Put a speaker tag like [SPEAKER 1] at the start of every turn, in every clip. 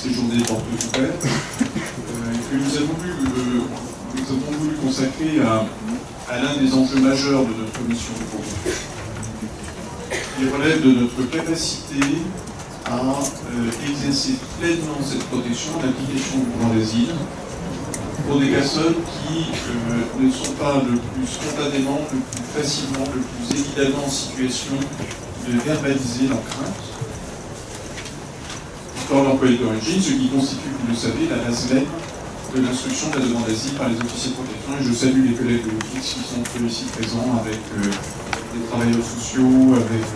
[SPEAKER 1] ces journées portes ouvertes, que nous avons voulu consacrer à l'un des enjeux majeurs de notre mission de promotion, qui relève de notre capacité à exercer pleinement cette protection d'application du droit d'asile pour des personnes qui ne sont pas le plus spontanément, le plus facilement, le plus évidemment en situation de verbaliser leurs craintes dans leur pays d'origine, ce qui constitue, vous le savez, la base même de l'instruction de la demande d'asile par les officiers de protection. Et je salue les collègues de l'Office qui sont ici présents avec des travailleurs sociaux, avec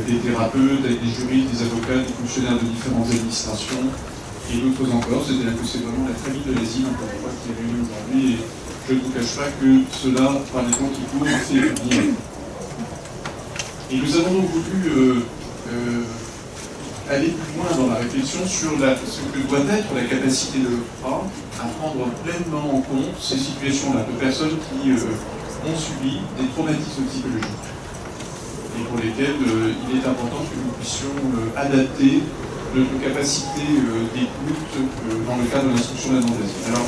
[SPEAKER 1] des thérapeutes, avec des juristes, des avocats, des fonctionnaires de différentes administrations et d'autres encore. C'est-à-dire que c'est vraiment la famille de l'asile, encore une fois, qui est réunie aujourd'hui. Et je ne vous cache pas que cela, par les temps qui courent, fait du bien. Et nous avons donc voulu aller plus loin dans la réflexion sur ce que doit être la capacité de l'OFPRA à prendre pleinement en compte ces situations-là de personnes qui ont subi des traumatismes psychologiques et pour lesquels il est important que nous puissions adapter notre capacité d'écoute dans le cadre de l'instruction de la demande d'asile. Alors,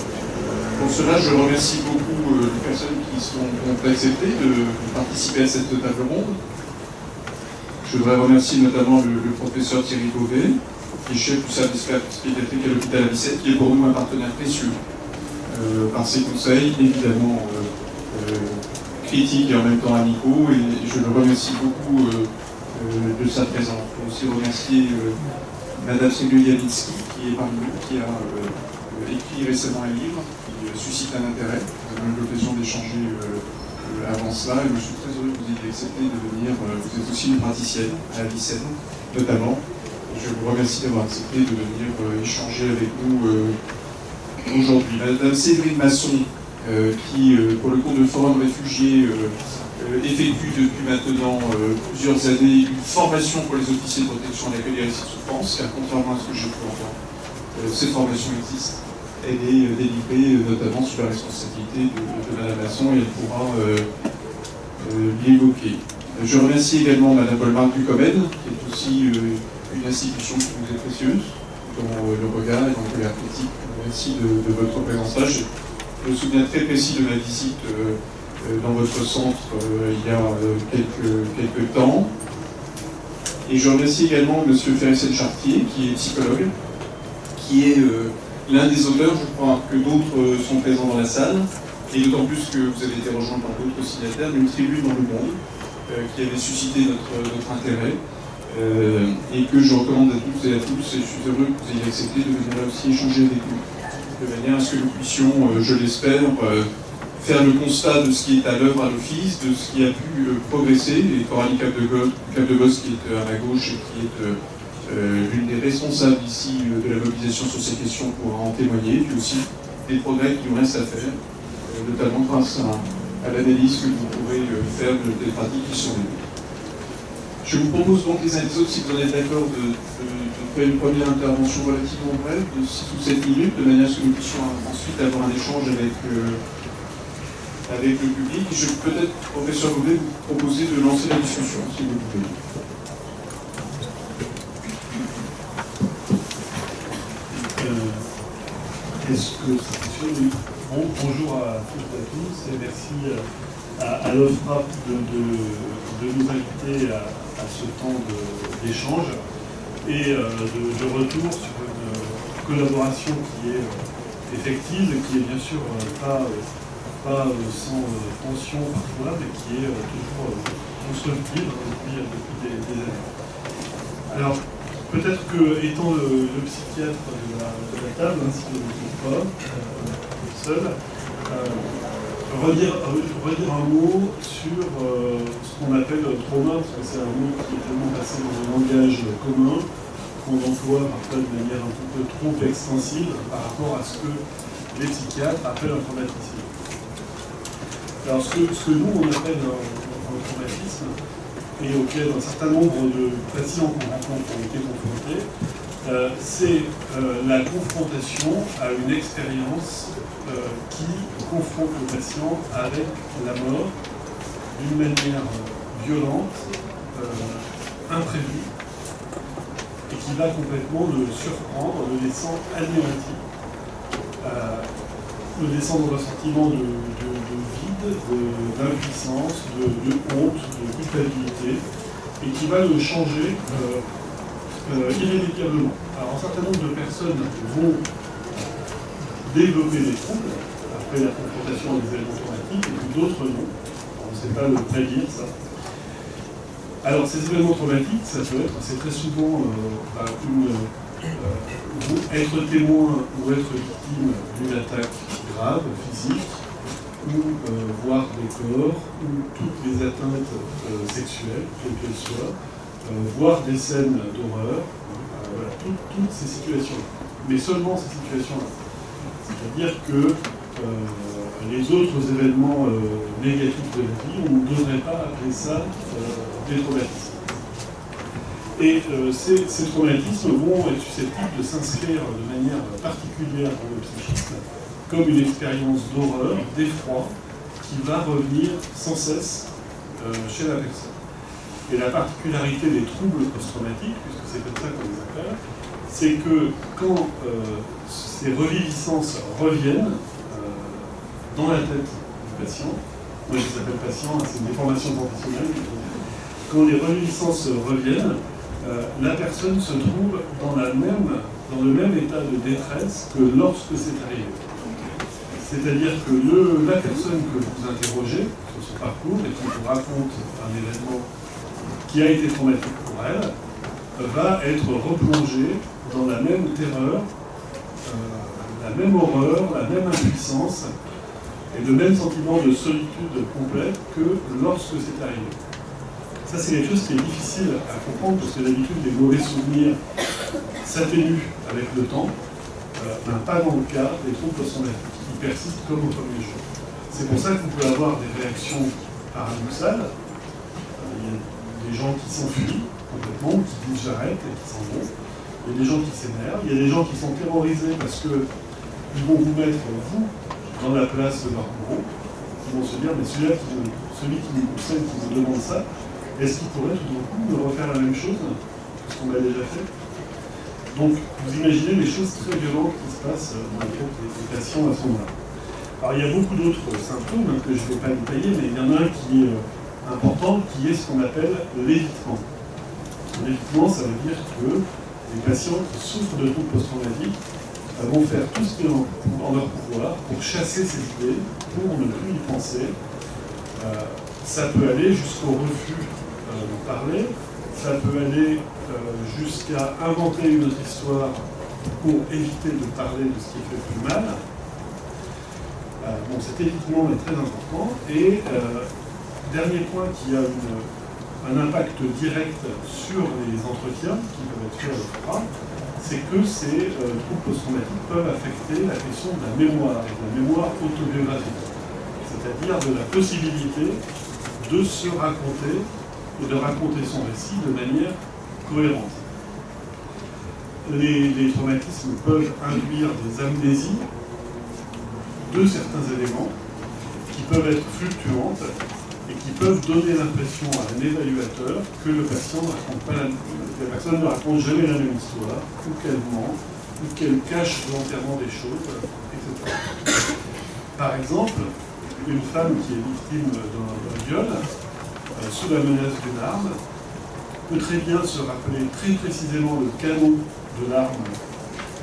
[SPEAKER 1] pour cela, je remercie beaucoup les personnes qui ont accepté de participer à cette table ronde. Je voudrais remercier notamment le professeur Thierry Beauvais, qui est chef du service pédiatrique à l'hôpital Avicenne, qui est pour nous un partenaire précieux par ses conseils, évidemment critiques et en même temps amicaux, et je le remercie beaucoup de sa présence. Je veux aussi remercier Madame Seguyalinski, qui est parmi nous, qui a écrit récemment un livre qui suscite un intérêt. Nous avons eu l'occasion d'échanger avant cela, et je suis très heureux que vous ayez accepté de venir. Vous êtes aussi une praticienne à Avicenne, notamment. Je vous remercie d'avoir accepté de venir échanger avec nous aujourd'hui. Madame Séverine Masson, qui, pour le compte de Forum Réfugiés, effectue depuis maintenant plusieurs années une formation pour les officiers de protection et l'accueil des récits de souffrance, car contrairement à ce que j'ai pu entendre, cette formation existe. Elle est délivrée notamment sous la responsabilité de Madame Masson, et elle pourra l'évoquer. Je remercie également Madame Paul-Marc Ducomède, qui est aussi une institution qui nous est précieuse dans le regard et dans le regard critique. Merci de votre présence là. Je me souviens très précis de ma visite dans votre centre il y a quelques temps. Et je remercie également M. Ferresen-Chartier, qui est psychologue, qui est l'un des auteurs, je crois, que d'autres sont présents dans la salle, et d'autant plus que vous avez été rejoint par d'autres signataires, d'une tribune dans le monde qui avait suscité notre intérêt, et que je recommande à toutes et à tous, et je suis heureux que vous ayez accepté de venir là aussi échanger avec nous, de manière à ce que nous puissions, je l'espère, faire le constat de ce qui est à l'œuvre à l'Office, de ce qui a pu progresser, et Coralie Capdevos, qui est à ma gauche et qui est l'une des responsables ici de la mobilisation sur ces questions, pourra en témoigner, puis aussi des progrès qui nous restent à faire, notamment grâce à l'analyse que vous pourrez faire des pratiques qui sont les. Je vous propose donc les uns et les autres, si vous en êtes d'accord, de faire une première intervention relativement brève, de 6 ou 7 minutes, de manière à ce que nous puissions ensuite avoir un échange avec le public. Je vais peut-être, professeur Beauvais, vous proposer de lancer la discussion, si vous voulez.
[SPEAKER 2] Est-ce que ça fonctionne? Bonjour à toutes et à tous, et merci à l'OFPRA de nous inviter à ce temps d'échange et de retour sur une collaboration qui est effective et qui est bien sûr pas sans tension parfois, mais qui est toujours constructive depuis des années. Alors, peut-être que, étant le psychiatre de la table, si je ne me trompe pas, seul, redire un mot sur ce qu'on appelle trauma, parce que c'est un mot qui est tellement passé dans un langage commun, qu'on emploie parfois de manière un petit peu trop extensive par rapport à ce que les psychiatres appellent un traumatisme. Alors, ce que nous, on appelle un traumatisme, et auquel un certain nombre de patients qu'on rencontre ont été confrontés, c'est la confrontation à une expérience qui confronte le patient avec la mort d'une manière violente, imprévue, et qui va complètement le surprendre, le laissant anéanti, le laissant dans un sentiment de vide, d'impuissance, de honte, de culpabilité, et qui va le changer irrémédiablement. Alors un certain nombre de personnes vont développer des troubles après la confrontation des éléments traumatiques, et puis d'autres non. On ne sait pas le prédire, ça. Alors ces événements traumatiques, ça peut être, c'est très souvent être témoin ou être victime d'une attaque grave, physique, ou voir des corps, ou toutes les atteintes sexuelles, quelles qu'elles soient, voir des scènes d'horreur, voilà, toutes ces situations-là. Mais seulement ces situations-là. C'est-à-dire que les autres événements négatifs de la vie, on ne devrait pas appeler ça des traumatismes. Et ces traumatismes vont être susceptibles de s'inscrire de manière particulière dans le psychisme comme une expérience d'horreur, d'effroi, qui va revenir sans cesse chez la personne. Et la particularité des troubles post-traumatiques, puisque c'est comme ça qu'on les appelle, c'est que quand ces reviviscences reviennent dans la tête du patient, moi je les appelle patients, c'est une déformation professionnelle, quand les reviviscences reviennent, la personne se trouve dans le même état de détresse que lorsque c'est arrivé. C'est-à-dire que la personne que vous interrogez sur son parcours et qui vous raconte un événement qui a été traumatique pour elle, va être replongée dans la même terreur, la même horreur, la même impuissance et le même sentiment de solitude complète que lorsque c'est arrivé. Ça, c'est quelque chose qui est difficile à comprendre parce que d'habitude, les mauvais souvenirs s'atténuent avec le temps, pas dans le cas des troubles post-traumatiques qui persistent comme au premier jour. C'est pour ça qu'on peut avoir des réactions paradoxales. Il y a des gens qui s'enfuient complètement, qui disent j'arrête et qui s'en vont. Il y a des gens qui s'énervent, il y a des gens qui sont terrorisés parce qu'ils vont vous mettre, vous, dans la place de leur bourreau, qui vont se dire, mais celui qui nous conseille, qui nous demande ça, est-ce qu'il pourrait tout d'un coup me refaire la même chose que ce qu'on a déjà fait? Donc, vous imaginez les choses très violentes qui se passent dans le groupe des patients à ce moment-là. Alors, il y a beaucoup d'autres symptômes que je ne vais pas détailler, mais il y en a un qui est important, qui est ce qu'on appelle l'évitement. L'évitement, ça veut dire que les patients qui souffrent de troubles post-traumatiques vont faire tout ce qui est en leur pouvoir pour chasser ces idées, pour ne plus y penser. Ça peut aller jusqu'au refus de parler, ça peut aller jusqu'à inventer une autre histoire pour éviter de parler de ce qui fait plus mal. Bon, cet évitement est très important. Et dernier point qui a un impact direct sur les entretiens qui peuvent être faits à l'OFPRA, c'est que ces troubles post-traumatiques peuvent affecter la question de la mémoire, et de la mémoire autobiographique, c'est-à-dire de la possibilité de se raconter et de raconter son récit de manière cohérente. Les traumatismes peuvent induire des amnésies de certains éléments qui peuvent être fluctuantes et qui peuvent donner l'impression à un évaluateur que le patient ne raconte pas la personne ne raconte jamais la même histoire, ou qu'elle ment, ou qu'elle cache volontairement des choses, etc. Par exemple, une femme qui est victime d'un viol, sous la menace d'une arme, peut très bien se rappeler très précisément le canon de l'arme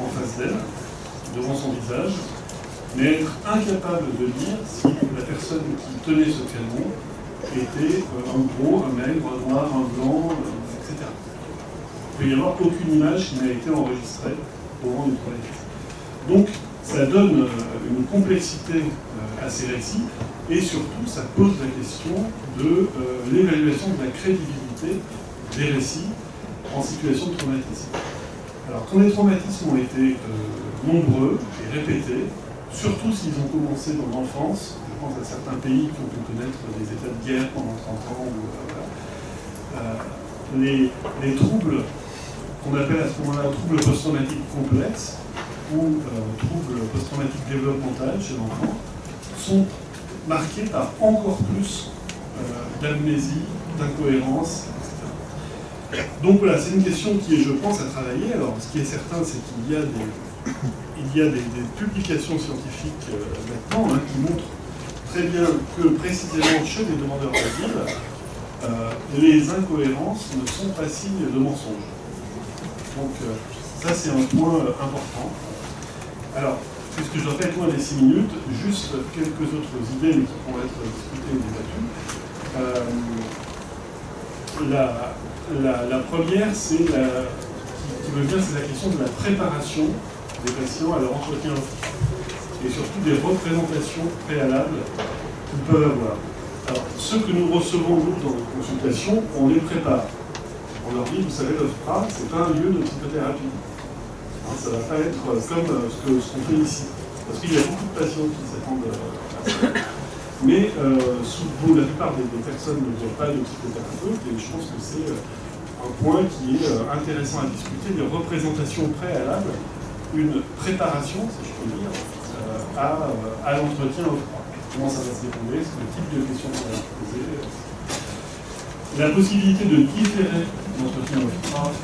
[SPEAKER 2] en face d'elle, devant son visage, mais être incapable de dire si la personne qui tenait ce canon était un gros, un maigre, un noir, un blanc, etc. Il ne peut y avoir aucune image qui n'a été enregistrée au moment du traumatisme. Donc, ça donne une complexité à ces récits, et surtout, ça pose la question de l'évaluation de la crédibilité des récits en situation de traumatisme. Alors, quand les traumatismes ont été nombreux et répétés, surtout s'ils ont commencé dans l'enfance, je pense à certains pays qui ont pu connaître des états de guerre pendant 30 ans, les troubles qu'on appelle à ce moment-là troubles post-traumatiques complexes ou troubles post-traumatiques développementaux chez l'enfant sont marqués par encore plus d'amnésie, d'incohérence, etc. Donc voilà, c'est une question qui est, je pense, à travailler. Alors, ce qui est certain, c'est qu'il y a des publications scientifiques maintenant qui montrent très bien que précisément chez les demandeurs d'asile, les incohérences ne sont pas signes de mensonge. Donc ça c'est un point important. Alors, puisque je dois pas être loin des 6 minutes, juste quelques autres idées mais qui pourront être discutées et débattues. La première, c'est qui me vient, c'est la question de la préparation des patients à leur entretien et surtout des représentations préalables qu'ils peuvent avoir. Alors, ceux que nous recevons, nous, dans nos consultations, on les prépare. On leur dit, vous savez, l'OFPRA, c'est pas un lieu de psychothérapie. Hein, ça ne va pas être comme ce qu'on fait ici. Parce qu'il y a beaucoup de patients qui s'attendent à ça. Mais la plupart des personnes ne voient pas de psychothérapeute, et je pense que c'est un point qui est intéressant à discuter, des représentations préalables, une préparation, si je peux dire, à l'entretien OFPRA. Comment ça va se dérouler, c'est le type de questions qu'on va se poser. La possibilité de différer l'entretien OFPRA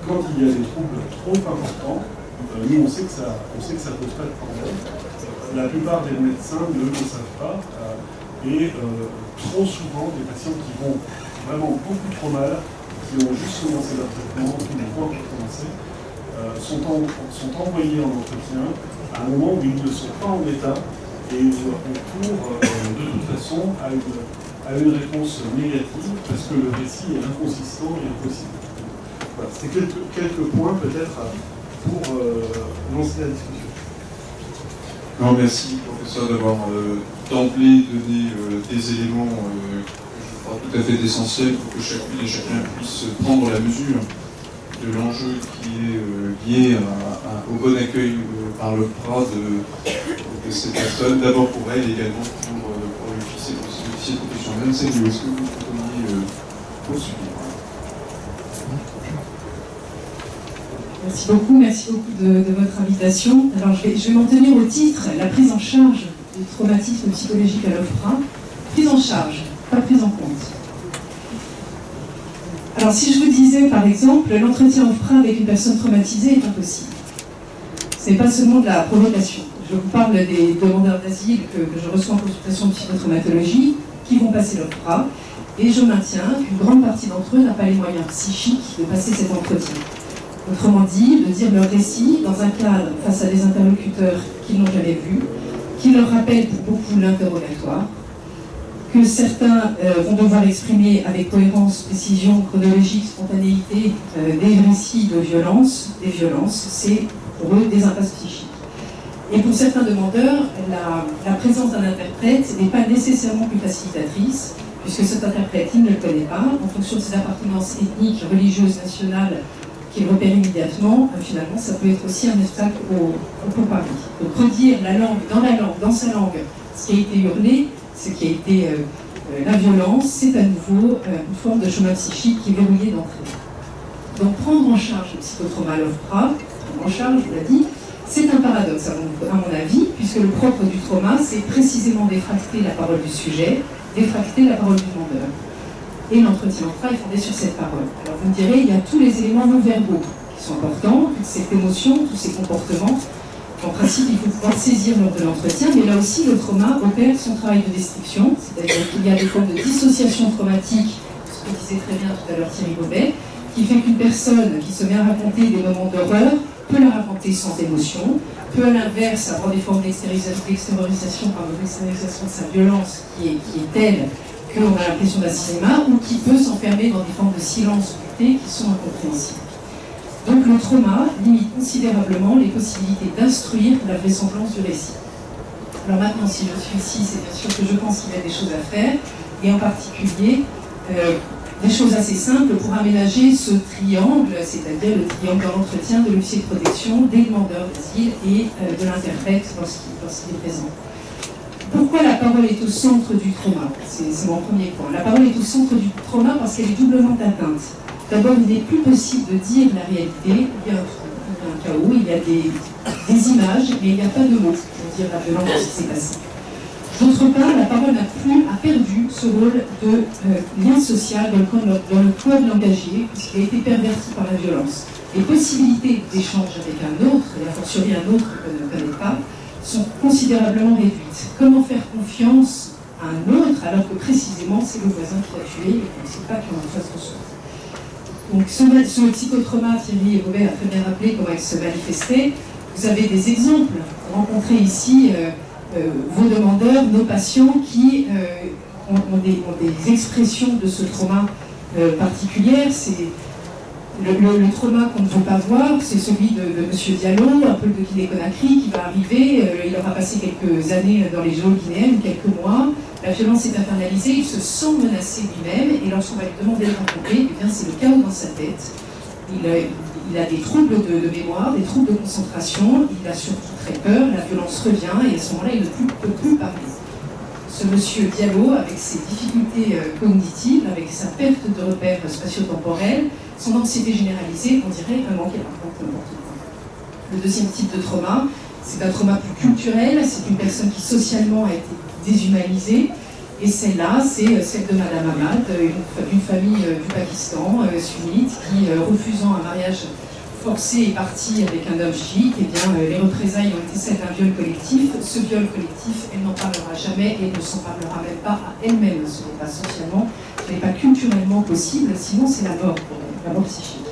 [SPEAKER 2] quand il y a des troubles trop importants, nous on sait que ça pose pas de problème. La plupart des médecins ne le savent pas, et trop souvent des patients qui vont vraiment beaucoup trop mal, qui ont juste commencé leur traitement, qui n'ont pas encore commencé, sont envoyés en entretien à un moment où ils ne sont pas en état et où on court de toute façon à une réponse négative parce que le récit est inconsistant et impossible. Voilà, c'est quelques points peut-être pour lancer la discussion.
[SPEAKER 1] Non, merci professeur d'avoir d'emblée donné des éléments que je crois tout à fait essentiels pour que chacune et chacun puisse prendre la mesure de l'enjeu qui est lié au bon accueil par l'OFPRA de ces personnes, d'abord pour elles, également pour l'officier professionnel. C'est mieux. Est-ce que vous pourriez poursuivre?
[SPEAKER 3] Merci beaucoup de votre invitation. Alors je vais m'en tenir au titre, la prise en charge du traumatisme psychologique à l'OFPRA. Prise en charge, pas prise en compte. Alors si je vous disais par exemple, l'entretien OFPRA avec une personne traumatisée est impossible. Ce n'est pas seulement de la provocation. Je vous parle des demandeurs d'asile que je reçois en consultation de psychotraumatologie, qui vont passer l'OFPRA, et je maintiens qu'une grande partie d'entre eux n'a pas les moyens psychiques de passer cet entretien. Autrement dit, de dire leur récit dans un cadre face à des interlocuteurs qu'ils n'ont jamais vus, qui leur rappellent pour beaucoup l'interrogatoire, que certains vont devoir exprimer avec cohérence, précision, chronologie, spontanéité des récits de violence. Des violences, c'est pour eux des impasses psychiques. Et pour certains demandeurs, la présence d'un interprète n'est pas nécessairement plus facilitatrice, puisque cet interprète, il ne le connaît pas, en fonction de ses appartenances ethniques, religieuses, nationales, qu'il repère immédiatement, finalement, ça peut être aussi un obstacle au pourparler. Donc redire la langue, dans sa langue, ce qui a été hurlé, ce qui a été la violence, c'est à nouveau une forme de chemin psychique qui est verrouillé d'entrée. Donc prendre en charge le psychotrauma à l'OFPRA, prendre en charge, je vous l'ai dit, c'est un paradoxe à mon avis, puisque le propre du trauma, c'est précisément défracter la parole du sujet, défracter la parole du demandeur. Et l'entretien OFPRA est fondé sur cette parole. Alors vous me direz, il y a tous les éléments non-verbaux qui sont importants, toute cette émotion, tous ces comportements. En principe, il faut pouvoir saisir lors de l'entretien, mais là aussi, le trauma opère son travail de description, c'est-à-dire qu'il y a des formes de dissociation traumatique, ce que disait très bien tout à l'heure Thierry Bobet, qui fait qu'une personne qui se met à raconter des moments d'horreur peut la raconter sans émotion, peut à l'inverse avoir des formes d'extériorisation de sa violence qui est telle qu'on a l'impression d'un cinéma, ou qui peut s'enfermer dans des formes de silence oculté qui sont incompréhensibles. Donc le trauma limite considérablement les possibilités d'instruire la vraisemblance du récit. Alors maintenant, si je suis ici, c'est bien sûr que je pense qu'il y a des choses à faire, et en particulier des choses assez simples pour aménager ce triangle, c'est-à-dire le triangle de l'entretien de l'officier de protection, des demandeurs d'asile et de l'interprète lorsqu'il est présent. Pourquoi la parole est au centre du trauma? C'est mon premier point. La parole est au centre du trauma parce qu'elle est doublement atteinte. D'abord, il n'est plus possible de dire la réalité. Il y a un chaos, il y a des images, mais il n'y a pas de mots pour dire la violence qui s'est passée. D'autre part, la parole a perdu ce rôle de lien social dans le code langagier, puisqu'il a été perverti par la violence. Les possibilités d'échange avec un autre, et a fortiori un autre qu'on ne connaît pas, sont considérablement réduites. Comment faire confiance à un autre alors que précisément c'est le voisin qui a tué et qu'on ne sait pas qui est en face de soi? Donc ce psychotrauma, Thierry et Robert a très bien rappelé comment il se manifestait. Vous avez des exemples. Vous rencontrez ici vos demandeurs, nos patients qui ont des expressions de ce trauma particulières. C'est le trauma qu'on ne veut pas voir, c'est celui de M. Diallo, un peu de Guinée-Conakry, qui va arriver. Il aura passé quelques années dans les eaux guinéennes, quelques mois. La violence est internalisée, il se sent menacé lui-même, et lorsqu'on va lui demander de rencontrer, eh bien c'est le chaos dans sa tête. Il a des troubles de mémoire, des troubles de concentration, il a surtout très peur, la violence revient, et à ce moment-là, il ne peut plus parler. Ce monsieur Diallo, avec ses difficultés cognitives, avec sa perte de repères spatio-temporels, son anxiété généralisée, on dirait un manque à comportement. Le deuxième type de trauma, c'est un trauma plus culturel, c'est une personne qui socialement a été déshumanisée, et celle-là, c'est celle de Madame Ahmad, une famille du Pakistan, sunnite, qui, refusant un mariage forcé, est partie avec un homme chiite. Eh bien, les représailles ont été celles d'un viol collectif. Ce viol collectif, elle n'en parlera jamais et ne s'en parlera même pas à elle-même. Ce n'est pas socialement, ce n'est pas culturellement possible, sinon c'est la mort psychique.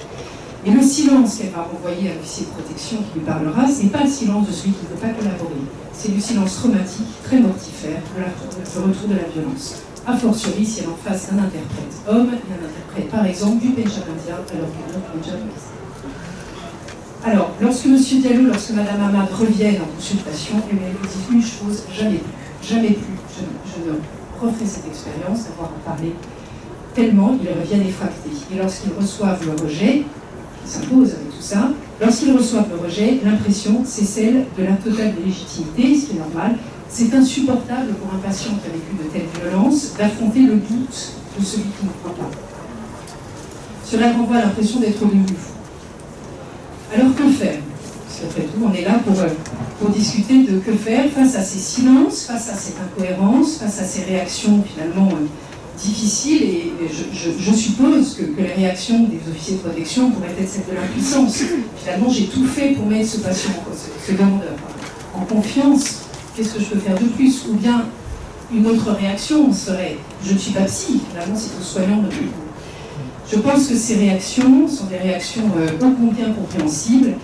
[SPEAKER 3] Et le silence qu'elle va renvoyer à l'officier de protection qui lui parlera, ce n'est pas le silence de celui qui ne veut pas collaborer. C'est du silence traumatique, très mortifère, de le retour de la violence. A fortiori, si elle est en face d'un interprète homme et un interprète, par exemple, du Pendjab indien, alors qu'elle est Pendjab. Alors, lorsque M. Diallo, lorsque Mme Ahmad reviennent en consultation, elle vous dit une chose, jamais plus, je ne referai cette expérience d'avoir à parler tellement ils reviennent effractés. Et lorsqu'ils reçoivent le rejet, qui s'impose avec tout ça, lorsqu'ils reçoivent le rejet, l'impression, c'est celle de la totale légitimité, ce qui est normal. C'est insupportable pour un patient qui a vécu de telles violences d'affronter le doute de celui qui ne croit pas. Cela renvoie à l'impression d'être devenu fou. Alors que faire? Parce qu'après tout, on est là pour discuter de que faire face à ces silences, face à cette incohérence, face à ces réactions finalement difficiles. Et je suppose que les réactions des officiers de protection pourraient être celles de l'impuissance. Finalement, j'ai tout fait pour mettre ce patient, ce demandeur, en confiance. Qu'est-ce que je peux faire de plus? Ou bien une autre réaction serait je ne suis pas psy, finalement c'est au soignant de tout. Je pense que ces réactions sont des réactions ô combien compréhensibles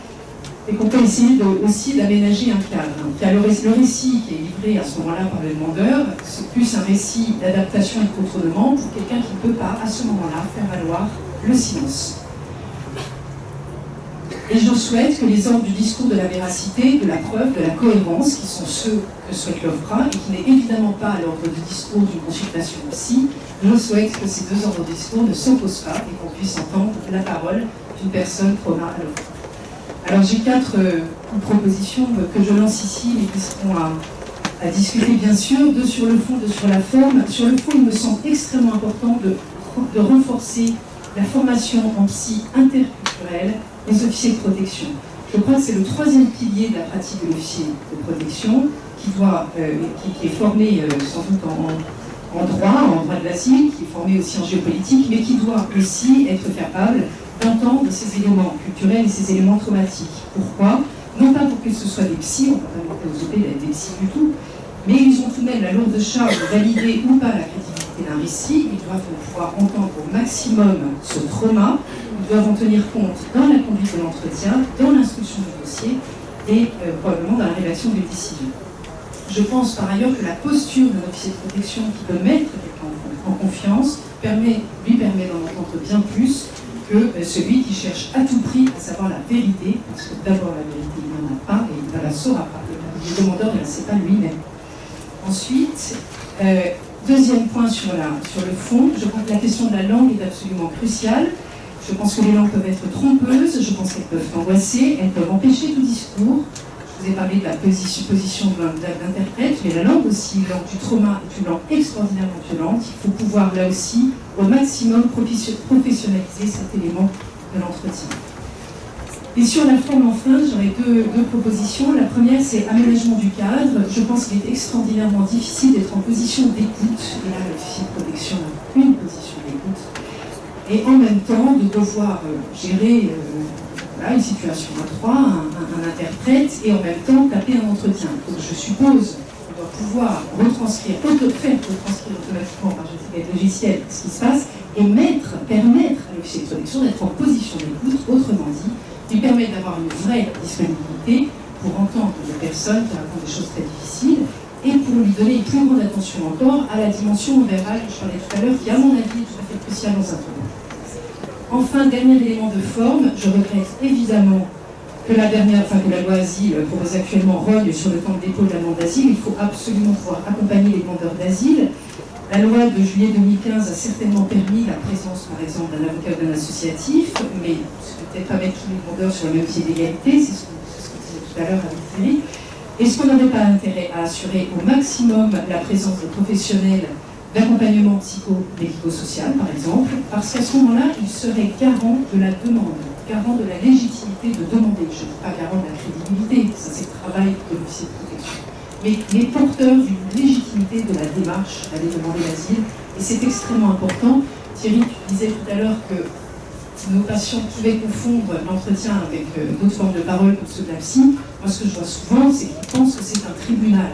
[SPEAKER 3] et qu'on peut essayer aussi d'aménager un cadre. Car le récit qui est livré à ce moment-là par le demandeur, c'est plus un récit d'adaptation et de contournement pour quelqu'un qui ne peut pas à ce moment-là faire valoir le silence. Et je souhaite que les ordres du discours de la véracité, de la preuve, de la cohérence, qui sont ceux que souhaite l'OFPRA, et qui n'est évidemment pas à l'ordre du discours d'une consultation psy, je souhaite que ces deux ordres de discours ne s'opposent pas et qu'on puisse entendre la parole d'une personne trauma à l'OFPRA. Alors j'ai 4 propositions que je lance ici, mais qui seront à discuter bien sûr, 2 sur le fond, 2 sur la forme. Sur le fond, il me semble extrêmement important de renforcer la formation en psy interculturelle des officiers de protection. Je crois que c'est le 3e pilier de la pratique de l'officier de protection qui est formé sans doute en droit de l'asile, qui est formé aussi en géopolitique, mais qui doit aussi être capable d'entendre ces éléments culturels et ces éléments traumatiques. Pourquoi? Non pas pour que ce soit des psys, on ne va pas monter aux OP d'être des psys du tout, mais ils ont tout de même la lourde charge de valider ou pas la crédibilité d'un récit. Ils doivent pouvoir entendre au maximum ce trauma. Ils doivent en tenir compte dans la conduite de l'entretien, dans l'instruction du dossier et probablement dans la rédaction d'une décision. Je pense par ailleurs que la posture d'un officier de protection qui peut mettre quelqu'un en confiance lui permet d'en entendre bien plus que celui qui cherche à tout prix à savoir la vérité, parce que d'abord la vérité il n'en a pas et il ne la saura pas. Le demandeur ne la sait pas lui-même. Ensuite, deuxième point sur le fond, je crois que la question de la langue est absolument cruciale. Je pense que les langues peuvent être trompeuses, je pense qu'elles peuvent angoisser, elles peuvent empêcher tout discours. Je vous ai parlé de la position d'interprète, mais la langue aussi, la langue du trauma est une langue extraordinairement violente. Il faut pouvoir là aussi, au maximum, professionnaliser cet élément de l'entretien. Et sur la forme enfin, j'aurais deux propositions. La première, c'est aménagement du cadre. Je pense qu'il est extraordinairement difficile d'être en position d'écoute. Et là, le fichier de protection a une position d'écoute. Et en même temps, de devoir gérer voilà, une situation à trois, un interprète, et en même temps taper un entretien. Donc je suppose qu'on doit pouvoir retranscrire, retranscrire automatiquement par des logiciels ce qui se passe, et permettre à l'officier de protection d'être en position d'écoute, autrement dit, lui permet d'avoir une vraie disponibilité pour entendre les personnes qui racontent des choses très difficiles et pour lui donner une plus grande attention encore à la dimension verbale que je parlais tout à l'heure, qui à mon avis est tout à fait cruciale dans un tournoi. Enfin, dernier élément de forme, je regrette évidemment que la loi Asile propose actuellement rogne sur le temps de dépôt de la demande d'asile. Il faut absolument pouvoir accompagner les demandeurs d'asile. La loi de juillet 2015 a certainement permis la présence, par exemple, d'un avocat ou d'un associatif, mais peut-être pas mettre tous les demandeurs sur le même pied d'égalité, c'est ce qu'on disait tout à l'heure avec Thierry. Est-ce qu'on n'aurait pas intérêt à assurer au maximum la présence de professionnels d'accompagnement psycho-médico-social, par exemple, parce qu'à ce moment-là, ils seraient garants de la demande, garants de la légitimité de demander. Je ne dis pas garant de la crédibilité, ça c'est le travail de l'officier de protection. Mais les porteurs d'une légitimité de la démarche d'aller demander l'asile, et c'est extrêmement important. Thierry, tu disais tout à l'heure que nos patients pouvaient confondre l'entretien avec d'autres formes de parole comme ceux de la psy. Moi, ce que je vois souvent, c'est qu'ils pensent que c'est un tribunal.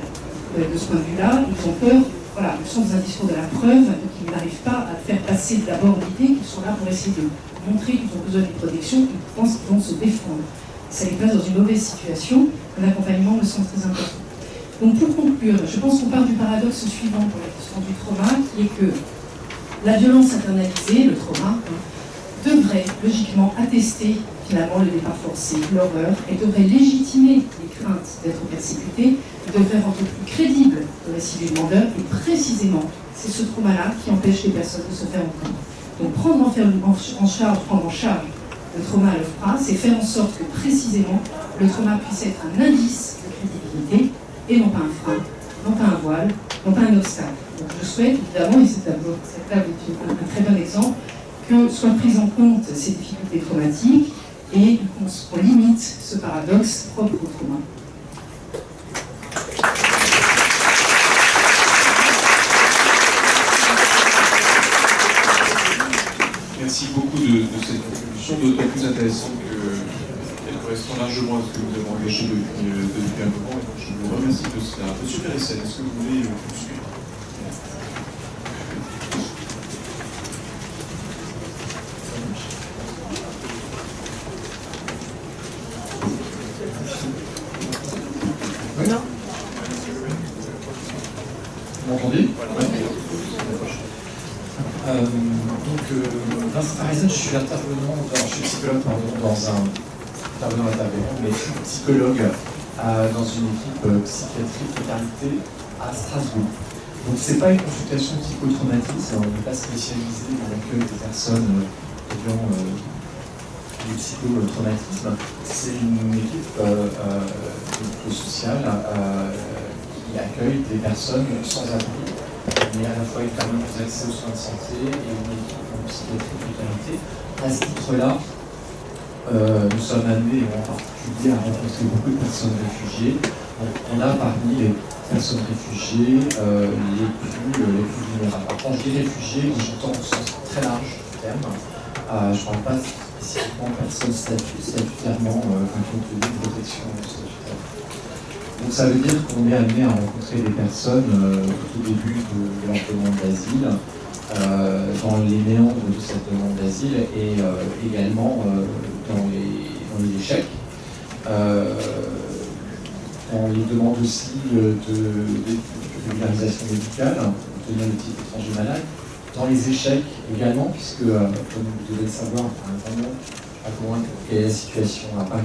[SPEAKER 3] De ce point de vue-là, ils ont peur, voilà, ils sont dans un discours de la preuve, donc ils n'arrivent pas à faire passer d'abord l'idée qu'ils sont là pour essayer de montrer qu'ils ont besoin d'une protection, qu'ils pensent qu'ils vont se défendre. Ça les place dans une mauvaise situation. L'accompagnement me semble très important. Donc pour conclure, je pense qu'on part du paradoxe suivant pour la question du trauma, qui est que la violence internalisée, le trauma, devrait logiquement attester finalement le départ forcé, l'horreur, et devrait légitimer les craintes d'être persécuté, devrait rendre plus crédible le récit du demandeur, et précisément, c'est ce trauma-là qui empêche les personnes de se faire entendre. Donc prendre en charge le trauma à l'OFPRA, c'est faire en sorte que précisément le trauma puisse être un indice de crédibilité, et non pas un frein, non pas un voile, non pas un obstacle. Donc je souhaite évidemment, et cette table est un très bon exemple, que soient prises en compte ces difficultés traumatiques et qu'on limite ce paradoxe propre au trauma.
[SPEAKER 1] Merci beaucoup de cette contribution, d'autant plus intéressante qu'elle correspond largement à ce que nous avons engagé depuis un moment, et donc je vous remercie de cela. Monsieur Péressen, est-ce que vous voulez poursuivre ?
[SPEAKER 4] Non. Vous m'entendez? Vincent Péressen, je suis intervenant, je suis psychologue mais psychologue dans une équipe psychiatrique maternité à Strasbourg. Donc c'est pas une consultation psychotraumatique, on n'est pas spécialisé dans l'accueil des personnes ayant du psychotraumatisme. C'est une équipe sociale qui accueille des personnes sans abri, mais à la fois une permanence d'accès aux soins de santé et une équipe en psychiatrie de maternité. À ce titre-là, nous sommes amenés en particulier à rencontrer beaucoup de personnes réfugiées. Donc, on a parmi les personnes réfugiées les plus vulnérables. Quand je dis réfugiés, j'entends au sens très large du terme. Je ne parle pas spécifiquement de personnes statutairement qui ont obtenu une protection statutaire. Donc ça veut dire qu'on est amené à rencontrer des personnes au début de leur demande d'asile, dans les méandres de cette demande d'asile et également dans les échecs. On les demande aussi de régularisation médicale, obtenir le titre étranger malade. Dans les échecs également, puisque, comme vous devez le savoir, quelle est la situation à Paris,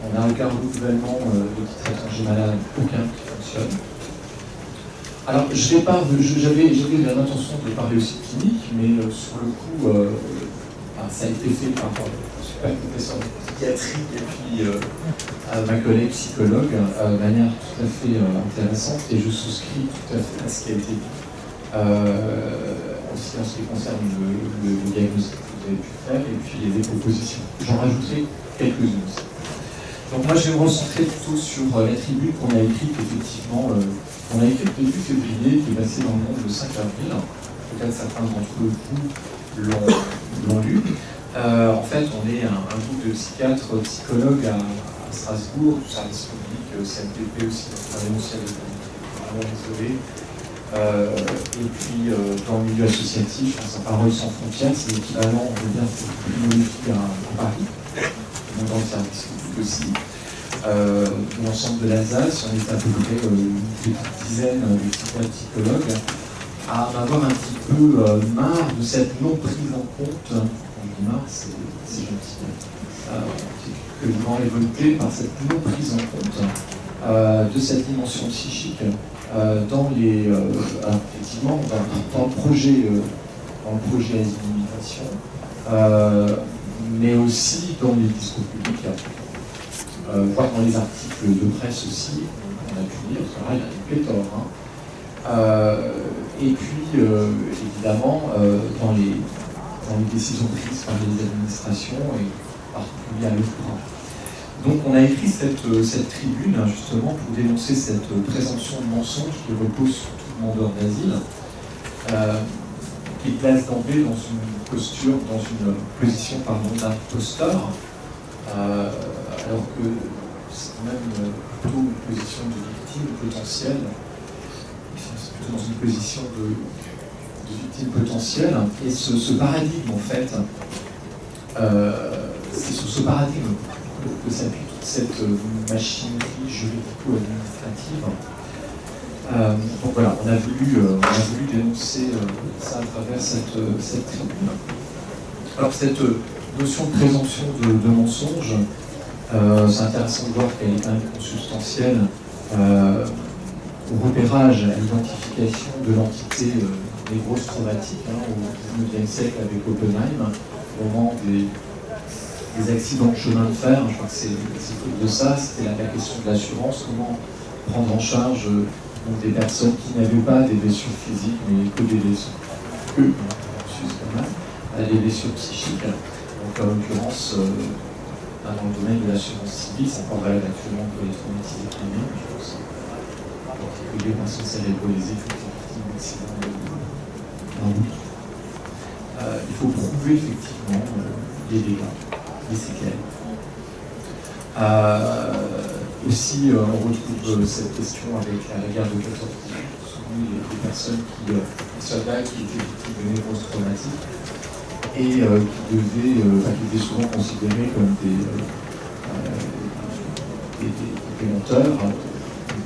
[SPEAKER 4] on n'a aucun renouvellement de titre étranger malade, aucun qui fonctionne. Alors, j'avais l'intention de parler aussi de clinique, mais sur le coup, ça a été fait par un super professeur de psychiatrie et puis ma collègue psychologue de manière tout à fait intéressante, et je souscris tout à fait à ce qui a été dit, aussi en ce qui concerne le diagnostic. vous avez pu faire et puis des propositions. J'en rajouterai quelques-unes aussi. Donc moi je vais me recentrer plutôt sur la tribune qu'on a écrite effectivement, on a écrite début février, qui est passée dans le monde le 5 avril. Peut-être certains d'entre vous l'ont lu. En fait, on est un groupe de psychiatres, psychologues à Strasbourg, du service public, CMPP aussi, donc travaille aussi avec vraiment isolé. Et puis dans le milieu associatif, Sans Parole Sans Frontières, c'est l'équivalent, on veut dire, de à Paris, donc dans le service public aussi. L'ensemble de l'Alsace, on est à peu près une petite dizaine de psychiatres psychologues à en avoir un petit peu marre de cette non prise en compte. On dit marre, c'est gentil. Que nous avons révolté par cette non prise en compte de cette dimension psychique dans les effectivement dans le projet Asile Immigration, mais aussi dans les discours publics, voire dans les articles de presse aussi, on a pu lire, il y a une pléthore. Et puis évidemment dans les décisions prises par les administrations et en particulier à l'OFPRA. Donc on a écrit cette tribune justement pour dénoncer cette présomption de mensonge qui repose sur tout demandeur d'asile, qui place d'emblée dans une position d'imposteur, alors que c'est même plutôt une position de victime potentielle, c'est plutôt dans une position de victime potentielle. Et ce paradigme en fait, c'est sur ce paradigme que s'appuie toute cette machinerie juridico-administrative. Donc voilà, on a voulu dénoncer ça à travers cette tribune. Alors cette notion de présomption de mensonge, c'est intéressant de voir qu'elle est quand même consubstantielle au repérage, à l'identification de l'entité névrose traumatique au XIXe siècle avec Oppenheim, au moment des accidents de chemin de fer. Je crois que c'est de ça, c'était la question de l'assurance, comment prendre en charge des personnes qui n'avaient pas des blessures physiques, mais que des blessures, des blessures psychiques. Donc en l'occurrence, dans le domaine de l'assurance civile, ça prend valable actuellement pour les traumatisés crâniens, je pense. En particulier, parce que c'est réalisé pour les victimes d'accidents en route. Il faut prouver effectivement les dégâts, les séquelles. Aussi, on retrouve cette question avec la guerre de 14 les personnes les soldats qui étaient victimes de névrose traumatique et qui étaient souvent considérés comme des menteurs,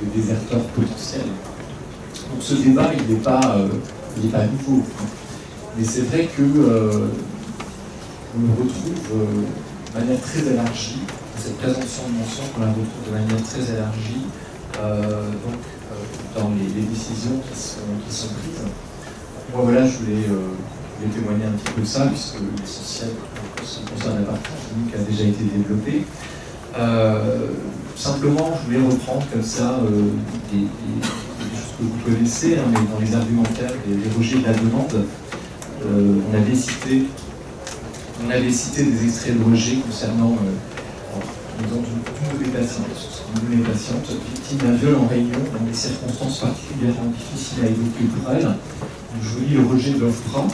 [SPEAKER 4] des déserteurs potentiels. Donc ce débat, il n'est pas nouveau. Mais c'est vrai que on le retrouve de manière très élargie, cette présomption de mensonge, on la retrouve de manière très élargie dans les décisions qui sont prises. Moi voilà, je voulais témoigner un petit peu de ça, puisque l'essentiel concerne la partie clinique a déjà été développée. Simplement, je voulais reprendre comme ça des choses que vous connaissez, mais dans les argumentaires des rejets de la demande, on avait cité des extraits de rejet concernant d'une de mes patientes, victime d'un viol en réunion dans des circonstances particulièrement difficiles à évoquer pour elle. Donc, je vous lis le rejet de l'OFPRA.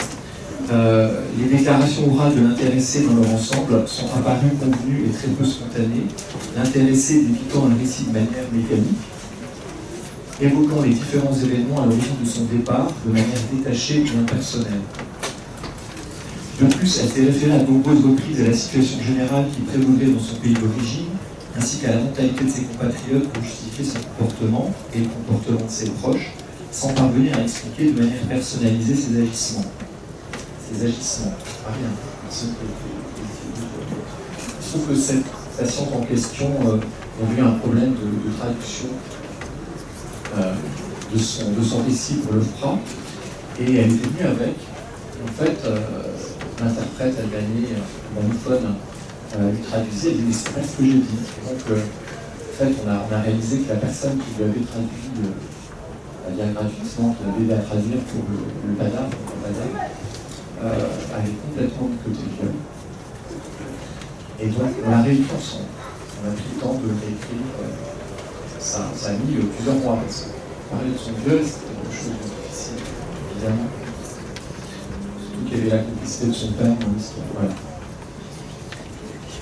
[SPEAKER 4] Les déclarations orales de l'intéressé dans leur ensemble sont apparues convenues et très peu spontanées, l'intéressé débitant un récit de manière mécanique, évoquant les différents événements à l'origine de son départ de manière détachée et impersonnelle. De plus, elle s'est référée à de nombreuses reprises à la situation générale qui prévaudrait dans son pays d'origine, ainsi qu'à la mentalité de ses compatriotes pour justifier son comportement et le comportement de ses proches, sans parvenir à expliquer de manière personnalisée ses agissements. Pas rien. Il se trouve que cette patiente en question a eu un problème de traduction de son récit pour l'OFPRA, et elle était venue avec. En fait, l'interprète albanais, l'homophone, lui traduisait, elle dit mais c'est pas ce que j'ai dit. Et donc, en fait, on a réalisé que la personne qui lui avait traduit, bien gratuitement, qui l'avait aidé à traduire pour le PADA, avait complètement mis de côté le viol. Et donc, on l'a réécrit ensemble. On a pris le temps de réécrire. Ça a mis plusieurs mois parce que parler de son viol, c'était quelque chose de difficile, évidemment. Surtout qu'il y avait la complicité de son père dans l'histoire. Voilà.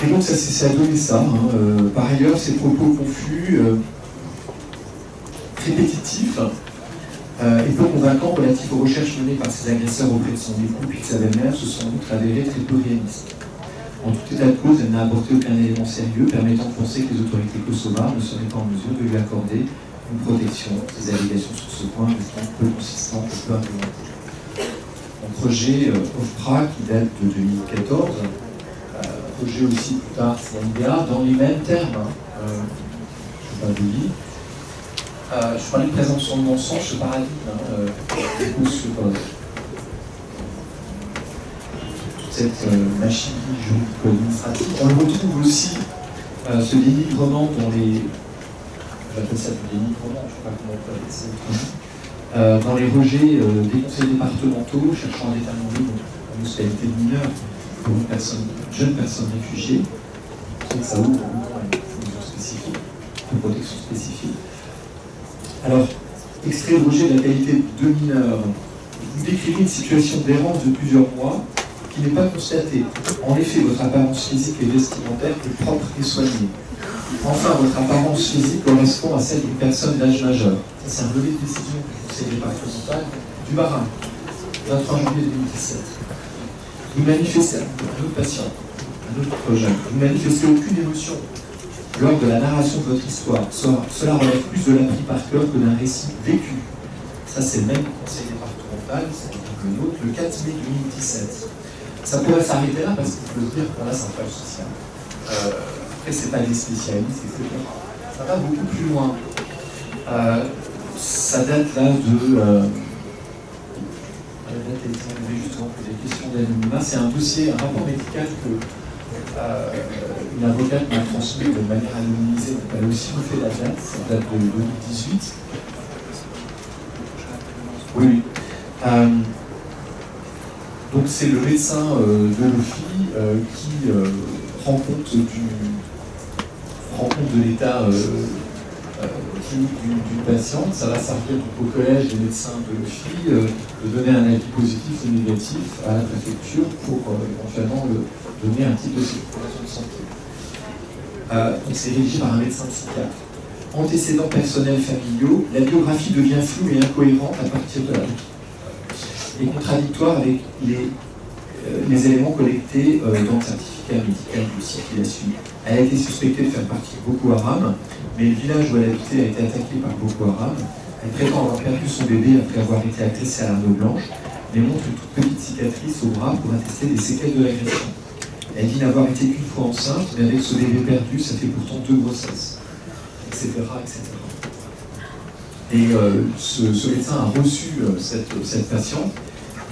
[SPEAKER 4] Et donc, ça a donné ça. Hein. Par ailleurs, ces propos confus, répétitifs, et peu convaincants relatifs aux recherches menées par ses agresseurs auprès de son époux puis de sa belle-mère se sont en outre avérés très peu réalistes. En tout état de cause, elle n'a apporté aucun élément sérieux permettant de penser que les autorités kosovares ne seraient pas en mesure de lui accorder une protection. Ces allégations sur ce point restant peu consistantes et peu argumentées. Un projet OFPRA qui date de 2014, projet aussi plus tard CNDA, dans les mêmes termes. Je ne vais pas vous dire. Je parlais de présomption de non-sens, ce paradigme, sur cette machine juridico-administrative. On le retrouve aussi, ce dénigrement dans les... J'appelle ça du dénigrement, je ne sais pas comment on peut appeler ça. Dans les rejets des conseils départementaux cherchant à déterminer la municipalité de mineurs pour une jeune personne réfugiée. C'est que ça ouvre une fonction spécifique, une protection spécifique. Alors, extrait de rejet de la qualité de mineur. Vous décrivez une situation d'errance de plusieurs mois qui n'est pas constatée. En effet, votre apparence physique et vestimentaire est propre et soignée. Enfin, votre apparence physique correspond à celle d'une personne d'âge majeur. Ça, c'est un relevé de décision du conseil départemental du Bas-Rhin, 23 janvier 2017. Vous manifestez, un autre patient, un autre jeune, vous manifestez aucune émotion lors de la narration de votre histoire. Cela relève plus de l'appris par cœur que d'un récit vécu. Ça, c'est le même conseil départemental, c'est le nôtre, le 4 mai 2017. Ça pourrait s'arrêter là parce qu'il faut se dire qu'on a sa page sociale. Après, c'est pas des spécialistes, etc. Ça va beaucoup plus loin. Ça date là de... la date est enlevée justement pour des questions d'anonymat. C'est un dossier, un rapport médical que une avocate m'a transmis de manière anonymisée. Donc elle a aussi refait la date. Ça date de 2018. Oui. Donc c'est le médecin de l'OFI qui rend compte de l'état clinique d'une patiente. Ça va servir au collège des médecins de l'OFI de donner un avis positif ou négatif à la préfecture pour éventuellement donner un type de sécurisation de santé. Donc c'est rédigé par un médecin psychiatre. Antécédents personnels familiaux, la biographie devient floue et incohérente à partir de là. Et contradictoire avec les éléments collectés dans le certificat médical du site qui la suit. Elle a été suspectée de faire partie de Boko Haram, mais le village où elle habitait a été attaqué par Boko Haram. Elle prétend avoir perdu son bébé après avoir été agressée à l'arme blanche, mais montre une toute petite cicatrice au bras pour attester des séquelles de l'agression. Elle dit n'avoir été qu'une fois enceinte, mais avec ce bébé perdu, ça fait pourtant 2 grossesses, etc. etc. Et ce médecin a reçu cette patiente,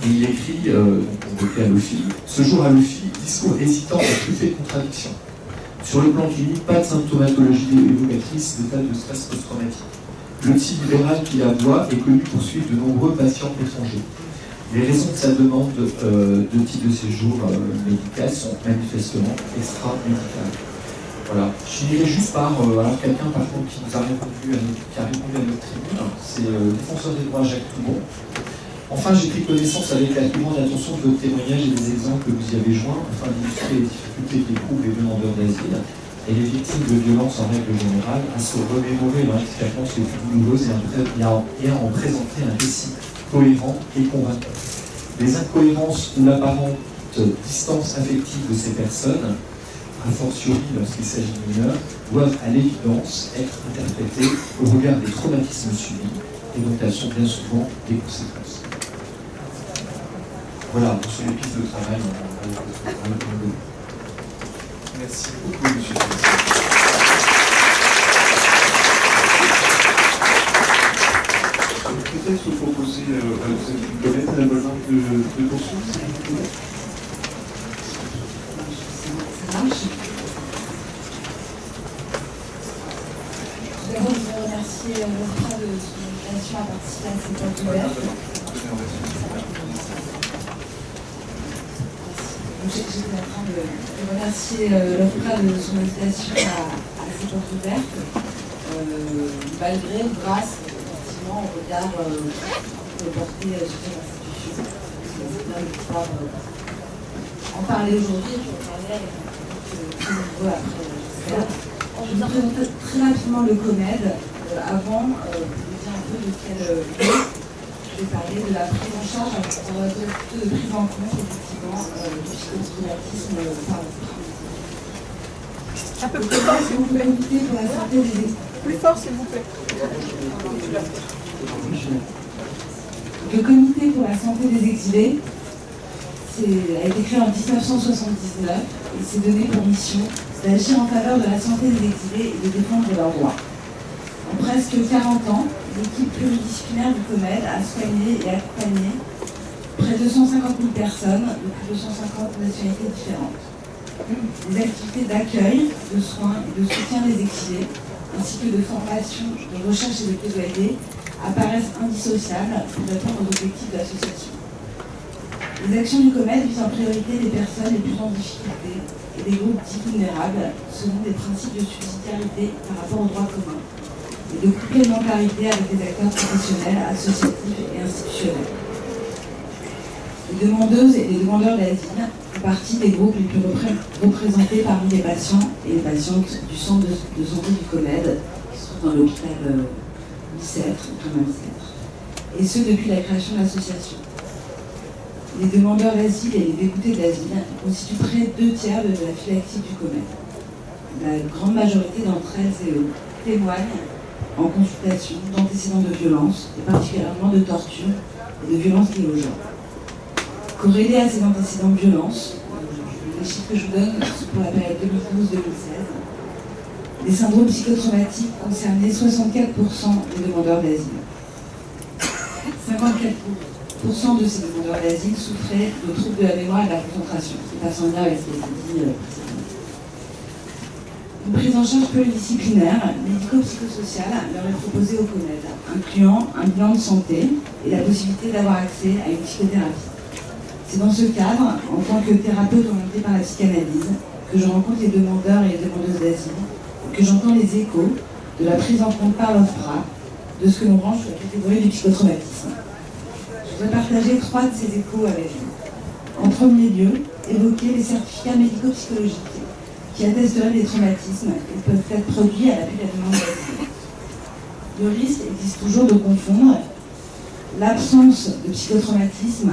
[SPEAKER 4] et il écrit, donc à l'OFI, ce jour à l'OFI, discours hésitant et plus fait de contradiction. Sur le plan clinique, pas de symptomatologie évocatrice d'état de stress post-traumatique. Le type libéral qui la voit est connu pour suivre de nombreux patients étrangers. Les raisons de sa demande de titre de séjour médical sont manifestement extra-médicales. Voilà. Je finirai juste par alors quelqu'un par contre qui nous a répondu à notre tribune, c'est le défenseur des droits Jacques Toubon. Enfin, j'ai pris connaissance avec la plus grande attention de votre témoignage et des exemples que vous y avez joints, afin d'illustrer les difficultés qu'éprouvent les demandeurs d'asile et les victimes de violences en règle générale à se remémorer leur expérience les plus douloureuses et à en présenter un récit cohérent et convaincant. Les incohérences ou l'apparente distance affective de ces personnes, a fortiori lorsqu'il s'agit de mineurs, doivent à l'évidence être interprétées au regard des traumatismes subis et dont elles sont bien souvent des conséquences. Voilà, sur les pistes de travail, merci beaucoup, monsieur.
[SPEAKER 1] Peut-être proposer à Colette un abonnement de poursuite, si vous voulez.
[SPEAKER 3] Ça marche. D'abord, je voudrais remercier l'OFPRA de son invitation à participer à cette porte ouverte. j'étais en train de remercier l'OFPRA de son invitation à cette porte ouverte, malgré ou grâce effectivement au regard porté sur cette institution. C'est bien de pouvoir en parler aujourd'hui, je vais en parler avec très nombreux après, j'espère. Je vais vous présenter très rapidement le COMED avant de vous dire un peu de quel lieu. Je vais parler de la prise en charge, de prise en compte effectivement du psychotraumatisme par l'OFPRA.
[SPEAKER 5] Un peu plus fort, s'il vous plaît.
[SPEAKER 3] Pour la santé des...
[SPEAKER 5] Plus fort, s'il vous plaît.
[SPEAKER 3] Le comité pour la santé des exilés a été créé en 1979 et s'est donné pour mission d'agir en faveur de la santé des exilés et de défendre leurs droits. En presque 40 ans, l'équipe pluridisciplinaire du COMED a soigné et accompagné près de 150 000 personnes de plus de 150 nationalités différentes. Des activités d'accueil, de soins et de soutien des exilés, ainsi que de formation, de recherche et de plaidoyer, apparaissent indissociables pour répondre aux objectifs de l'association. Les actions du COMED visent en priorité les personnes les plus en difficulté et des groupes dits vulnérables selon des principes de subsidiarité par rapport aux droits communs et de complémentarité avec les acteurs professionnels, associatifs et institutionnels. Les demandeuses et les demandeurs d'asile font partie des groupes les plus représentés parmi les patients et les patientes du centre de santé du COMED, qui se trouve dans l'hôpital Bicêtre, Thomas Bicêtre, et ce depuis la création de l'association. Les demandeurs d'asile et les déboutés d'asile constituent près de 2 tiers de la file active du COMED. La grande majorité d'entre elles et eux témoignent en consultation d'antécédents de violence, et particulièrement de torture et de violences liées au genre. Corrélés à ces antécédents de violence, les chiffres que je vous donne sont pour la période 2012-2016, les syndromes psychotraumatiques concernaient 64% des demandeurs d'asile. 54% de ces demandeurs d'asile souffraient de troubles de la mémoire et de la concentration. C'est pas sans lien avec ce qui a été dit précédemment. Une prise en charge pluridisciplinaire, médico-psychosociale, leur est proposée au COMED, incluant un bilan de santé et la possibilité d'avoir accès à une psychothérapie. C'est dans ce cadre, en tant que thérapeute orientée par la psychanalyse, que je rencontre les demandeurs et les demandeuses d'asile, et que j'entends les échos de la prise en compte par l'OFPRA de ce que l'on range sous la catégorie du psychotraumatisme. Je voudrais partager 3 de ces échos avec vous. En premier lieu, évoquer les certificats médico-psychologiques qui attesteraient des traumatismes et peuvent être produits à l'appui de la demande d'asile. Le risque existe toujours de confondre l'absence de psychotraumatisme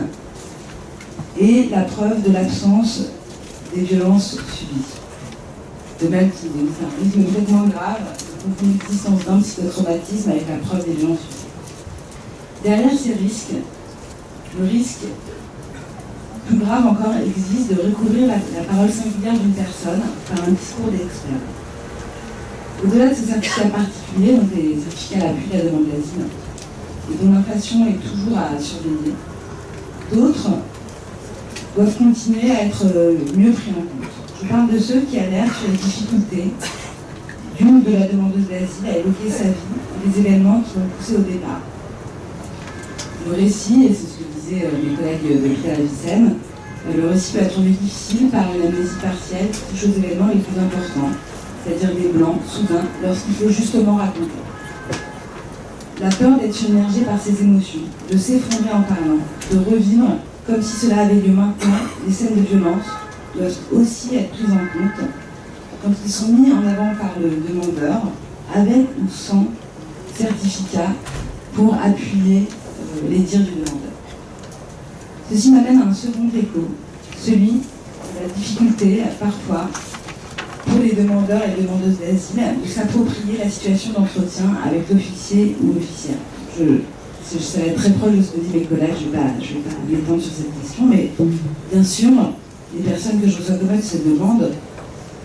[SPEAKER 3] et la preuve de l'absence des violences subies. De même qu'il est un risque peut-être moins grave de confondre l'existence d'un psychotraumatisme avec la preuve des violences subies. Derrière ces risques, le risque plus grave encore existe de recouvrir la parole singulière d'une personne par un discours d'expert. Au-delà de ces certificats particuliers, donc des certificats à l'appui de la demande d'asile, et dont l'inflation est toujours à surveiller, d'autres doivent continuer à être mieux pris en compte. Je parle de ceux qui alertent sur les difficultés d'une ou de la demandeuse d'asile à évoquer sa vie et les événements qui l'ont poussé au départ. Le récit, et c'est ce que disaient mes collègues de l'hôpital Avicenne, le récit peut être rendu difficile par une amnésie partielle qui touche aux événements les plus importants, c'est-à-dire des blancs, soudains, lorsqu'il faut justement raconter. La peur d'être submergé par ses émotions, de s'effondrer en parlant, de revivre comme si cela avait lieu maintenant, les scènes de violence doivent aussi être prises en compte quand ils sont mis en avant par le demandeur, avec ou sans certificat, pour appuyer les dires du demandeur. Ceci m'amène à un second écho, celui de la difficulté, parfois, pour les demandeurs et demandeuses d'asile, de s'approprier la situation d'entretien avec l'officier ou l'officière. Ça va être très proche de ce que disent mes collègues, je ne vais pas m'étendre sur cette question, mais bien sûr, les personnes que je reçois comme se demandent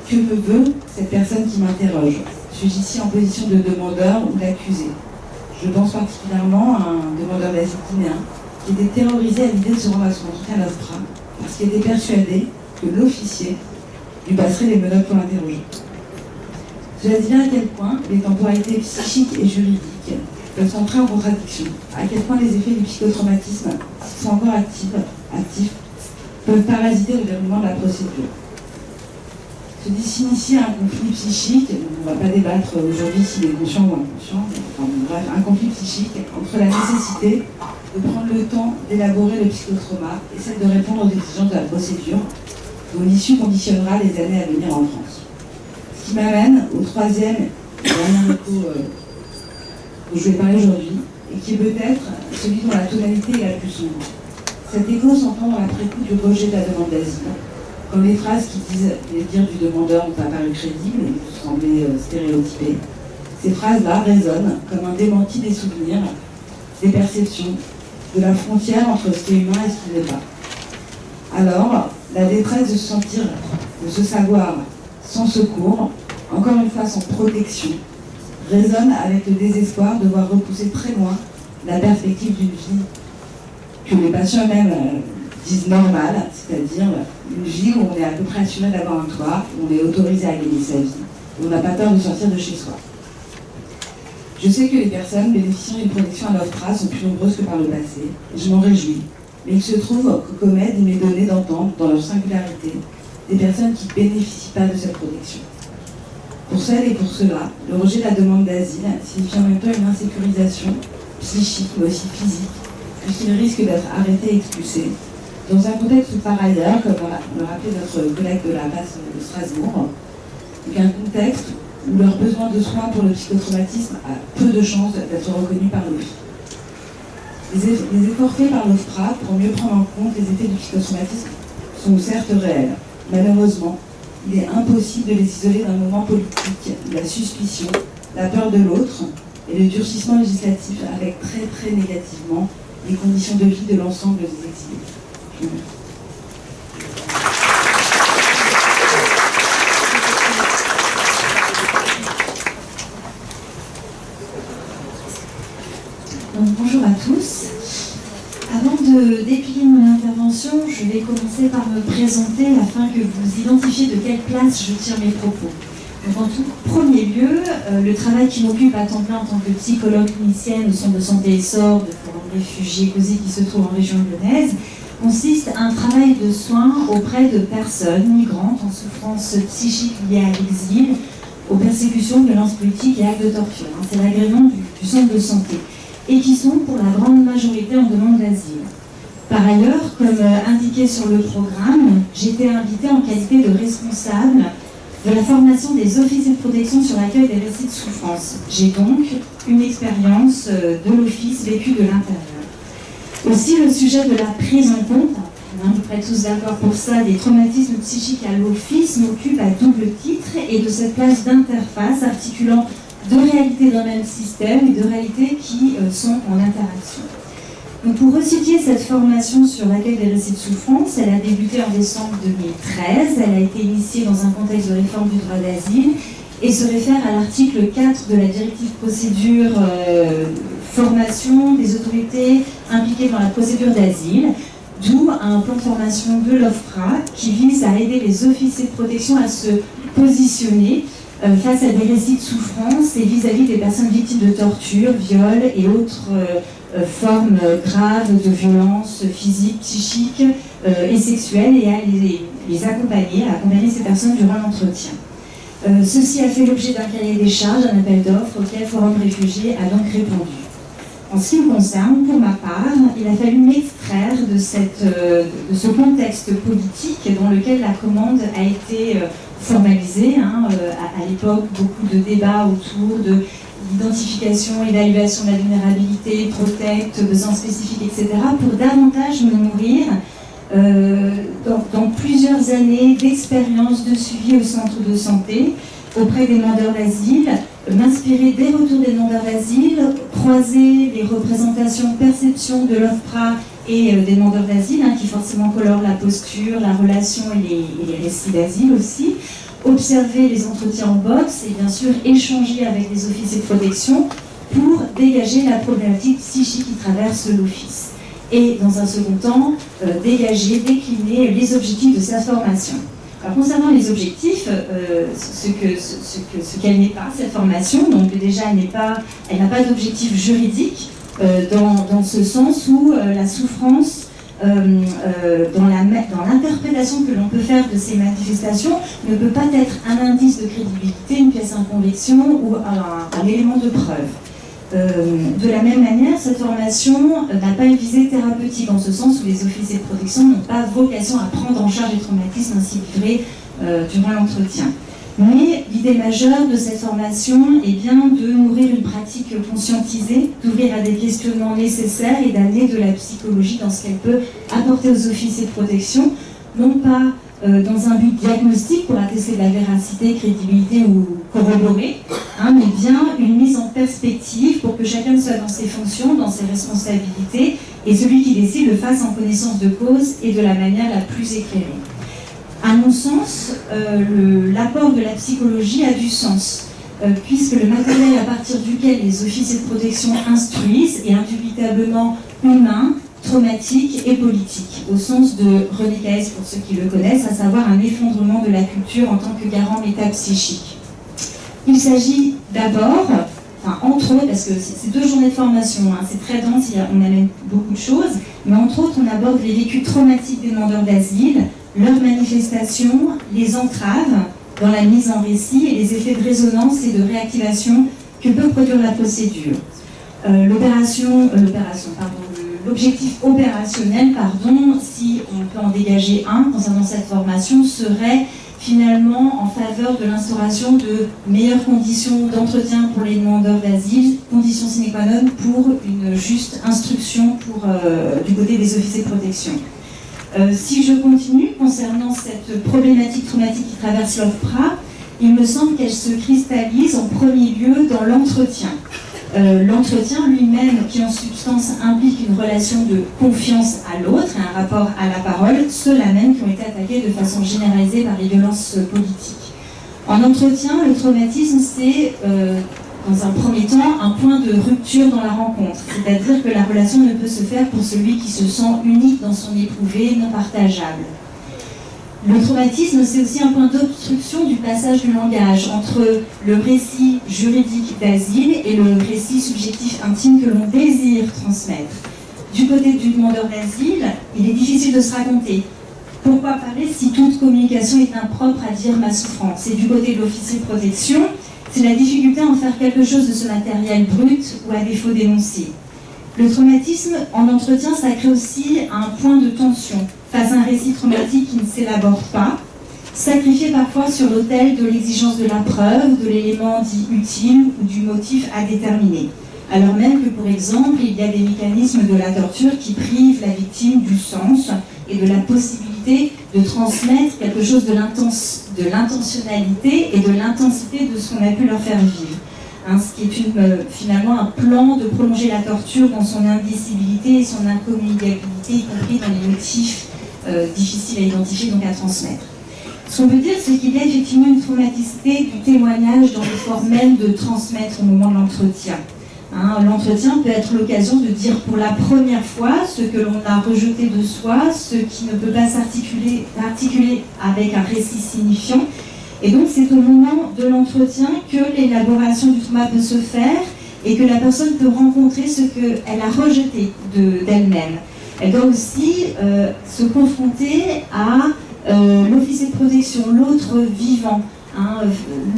[SPEAKER 3] que me veut cette personne qui m'interroge. Suis-je ici en position de demandeur ou d'accusé? Je pense particulièrement à un demandeur d'asile guinéen qui était terrorisé à l'idée de se rendre à son entretien à l'OFPRA parce qu'il était persuadé que l'officier lui passerait les menottes pour l'interroger. Cela dit bien à quel point les temporalités psychiques et juridiques peuvent entrer en contradiction, à quel point les effets du psychotraumatisme sont encore actifs, peuvent parasiter le déroulement de la procédure. Se s'initie un conflit psychique, on ne va pas débattre aujourd'hui s'il est conscient ou inconscient, mais enfin, bref, un conflit psychique entre la nécessité de prendre le temps d'élaborer le psychotrauma et celle de répondre aux exigences de la procédure, dont l'issue conditionnera les années à venir en France. Ce qui m'amène au troisième et dernier écho dont je vais parler aujourd'hui, et qui est peut-être celui dont la tonalité est la plus sombre. Cet écho s'entend dans l'après-coup du rejet de la demande d'asile, quand les phrases qui disent les dires du demandeur ont apparu crédibles et semblaient stéréotypées. Ces phrases-là résonnent comme un démenti des souvenirs, des perceptions, de la frontière entre ce qui est humain et ce qui n'est pas. Alors, la détresse de se sentir, de se savoir sans secours, encore une fois sans protection, résonne avec le désespoir de voir repousser très loin la perspective d'une vie que les patients eux-mêmes disent normale, c'est-à-dire une vie où on est à peu près assuré d'avoir un toit, où on est autorisé à gagner sa vie, où on n'a pas peur de sortir de chez soi. Je sais que les personnes bénéficiant d'une protection à l'OFPRA sont plus nombreuses que par le passé, et je m'en réjouis, mais il se trouve que COMED m'est donné d'entendre, dans leur singularité, des personnes qui ne bénéficient pas de cette protection. Pour celles et pour ceux-là, le rejet de la demande d'asile signifie en même temps une insécurisation psychique mais aussi physique, puisqu'ils risquent d'être arrêtés et expulsés, dans un contexte où par ailleurs, comme le rappelait notre collègue de la base de Strasbourg, donc un contexte où leur besoin de soins pour le psychotraumatisme a peu de chances d'être reconnu par l'OFI. Les efforts faits par l'OFPRA pour mieux prendre en compte les effets du psychotraumatisme sont certes réels. Malheureusement, il est impossible de les isoler d'un moment politique, la suspicion, la peur de l'autre et le durcissement législatif avec très négativement les conditions de vie de l'ensemble des exilés. Je vous remercie.
[SPEAKER 6] Donc, bonjour à tous. Avant de déplier mon intervention, je vais commencer par me présenter afin que vous identifiez de quelle place je tire mes propos. Donc, en tout premier lieu, le travail qui m'occupe à temps plein en tant que psychologue clinicienne au centre de santé Essor de Forum Réfugiés COSI qui se trouve en région lyonnaise consiste à un travail de soins auprès de personnes migrantes en souffrance psychique liée à l'exil, aux persécutions, violences politiques et actes de torture. C'est l'agrément du centre de santé, et qui sont pour la grande majorité en demande d'asile. Par ailleurs, comme indiqué sur le programme, j'ai été invitée en qualité de responsable de la formation des officiers de protection sur l'accueil des récits de souffrance. J'ai donc une expérience de l'office vécue de l'intérieur. Aussi, le sujet de la prise en compte, on est à peu près tous d'accord pour ça, des traumatismes psychiques à l'office m'occupe à double titre et de cette place d'interface articulant deux réalités d'un même système et deux réalités qui sont en interaction. Donc pour resituer cette formation sur l'accueil des récits de souffrance, elle a débuté en décembre 2013, elle a été initiée dans un contexte de réforme du droit d'asile et se réfère à l'article 4 de la directive procédure formation des autorités impliquées dans la procédure d'asile, d'où un plan de formation de l'OFPRA qui vise à aider les officiers de protection à se positionner face à des récits de souffrance et vis-à-vis des personnes victimes de torture, viols et autres formes graves de violences physiques, psychiques et sexuelles et à les accompagner, à accompagner ces personnes durant l'entretien. Ceci a fait l'objet d'un cahier des charges, d'un appel d'offres auquel Forum Réfugiés a donc répondu. En ce qui me concerne, pour ma part, il a fallu m'extraire de ce contexte politique dans lequel la commande a été formalisée. À l'époque, beaucoup de débats autour de l'identification, évaluation de la vulnérabilité, protect, besoins spécifiques, etc., pour davantage me nourrir dans plusieurs années d'expérience de suivi au centre de santé auprès des demandeurs d'asile, m'inspirer des retours des demandeurs d'asile, croiser les représentations, perceptions de l'OFPRA et des demandeurs d'asile, qui forcément colorent la posture, la relation et les récits d'asile aussi, observer les entretiens en box et bien sûr échanger avec les officiers de protection pour dégager la problématique psychique qui traverse l'office. Et dans un second temps, décliner les objectifs de cette formation. Alors, concernant les objectifs, ce qu'elle n'est pas, cette formation, donc déjà elle n'a pas d'objectif juridique dans ce sens où la souffrance dans l'interprétation que l'on peut faire de ces manifestations ne peut pas être un indice de crédibilité, une pièce en conviction ou un élément de preuve. De la même manière, cette formation n'a pas une visée thérapeutique, en ce sens où les officiers de protection n'ont pas vocation à prendre en charge les traumatismes ainsi livrés durant l'entretien. Mais l'idée majeure de cette formation est bien de nourrir une pratique conscientisée, d'ouvrir à des questionnements nécessaires et d'amener de la psychologie dans ce qu'elle peut apporter aux officiers de protection, non pas dans un but diagnostique pour attester de la véracité, crédibilité ou corroborer, mais bien une mise en perspective pour que chacun soit dans ses fonctions, dans ses responsabilités, et celui qui décide le fasse en connaissance de cause et de la manière la plus éclairée. À mon sens, l'apport de la psychologie a du sens, puisque le matériel à partir duquel les officiers de protection instruisent est indubitablement humain, traumatique et politique, au sens de René Caës, pour ceux qui le connaissent, à savoir un effondrement de la culture en tant que garant métapsychique. Il s'agit d'abord, entre autres, parce que c'est 2 journées de formation, c'est très dense, on amène beaucoup de choses, mais entre autres, on aborde les vécus traumatiques des demandeurs d'asile, leurs manifestations, les entraves dans la mise en récit et les effets de résonance et de réactivation que peut produire la procédure. L'objectif opérationnel, si on peut en dégager un concernant cette formation, serait finalement en faveur de l'instauration de meilleures conditions d'entretien pour les demandeurs d'asile, conditions sine qua non pour une juste instruction du côté des officiers de protection. Si je continue concernant cette problématique traumatique qui traverse l'OFPRA, il me semble qu'elle se cristallise en premier lieu dans l'entretien. L'entretien lui-même, qui en substance implique une relation de confiance à l'autre et un rapport à la parole, ceux-là même qui ont été attaqués de façon généralisée par les violences politiques. En entretien, le traumatisme, c'est, dans un premier temps, un point de rupture dans la rencontre. C'est-à-dire que la relation ne peut se faire pour celui qui se sent unique dans son éprouvé, non partageable. Le traumatisme, c'est aussi un point d'obstruction du passage du langage entre le récit juridique d'asile et le récit subjectif intime que l'on désire transmettre. Du côté du demandeur d'asile, il est difficile de se raconter. Pourquoi parler si toute communication est impropre à dire ma souffrance? Et du côté de l'officier de protection, c'est la difficulté à en faire quelque chose de ce matériel brut ou à défaut dénoncé. Le traumatisme en entretien, ça crée aussi un point de tension face à un récit traumatique qui ne s'élabore pas, sacrifié parfois sur l'autel de l'exigence de la preuve, de l'élément dit utile ou du motif à déterminer. Alors même que, pour exemple, il y a des mécanismes de la torture qui privent la victime du sens et de la possibilité de transmettre quelque chose de l'intentionnalité et de l'intensité de ce qu'on a pu leur faire vivre. Ce qui est finalement un plan de prolonger la torture dans son indicibilité et son incommunicabilité, y compris dans les motifs difficiles à identifier, donc à transmettre. Ce qu'on peut dire, c'est qu'il y a effectivement une traumaticité du témoignage dans l'effort même de transmettre au moment de l'entretien. L'entretien peut être l'occasion de dire pour la première fois ce que l'on a rejeté de soi, ce qui ne peut pas s'articuler avec un récit signifiant. Et donc c'est au moment de l'entretien que l'élaboration du trauma peut se faire et que la personne peut rencontrer ce qu'elle a rejeté d'elle-même. Elle doit aussi se confronter à l'officier de protection, l'autre vivant.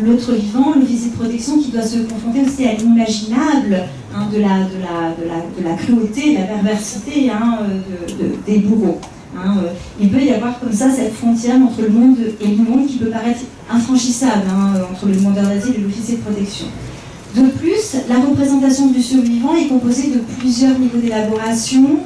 [SPEAKER 6] L'officier de protection qui doit se confronter aussi à l'imaginable de la cruauté, de la perversité des bourreaux. Il peut y avoir comme ça cette frontière entre le monde et le monde qui peut paraître infranchissable entre le demandeur d'asile et l'officier de protection. De plus, la représentation du survivant est composée de plusieurs niveaux d'élaboration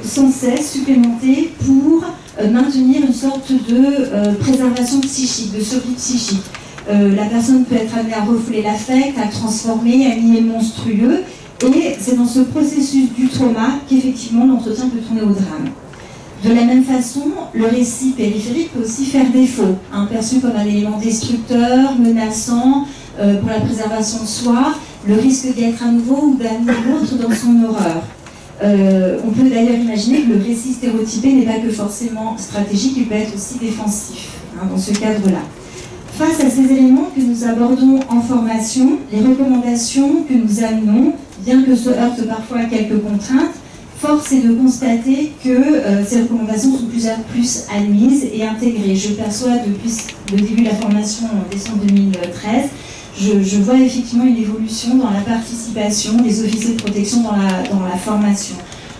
[SPEAKER 6] sans cesse supplémentés pour maintenir une sorte de préservation psychique, de survie psychique. La personne peut être amenée à refouler l'affect, à transformer, à nier le monstrueux, et c'est dans ce processus du trauma qu'effectivement l'entretien peut tourner au drame. De la même façon, le récit périphérique peut aussi faire défaut, perçu comme un élément destructeur, menaçant pour la préservation de soi, le risque d'y être à nouveau ou d'amener l'autre dans son horreur. On peut d'ailleurs imaginer que le récit stéréotypé n'est pas que forcément stratégique, il peut être aussi défensif dans ce cadre-là. Face à ces éléments que nous abordons en formation, les recommandations que nous amenons, bien que se heurtent parfois à quelques contraintes, force est de constater que ces recommandations sont plus admises et intégrées. Je perçois depuis le début de la formation en décembre 2013, je vois effectivement une évolution dans la participation des officiers de protection dans la formation.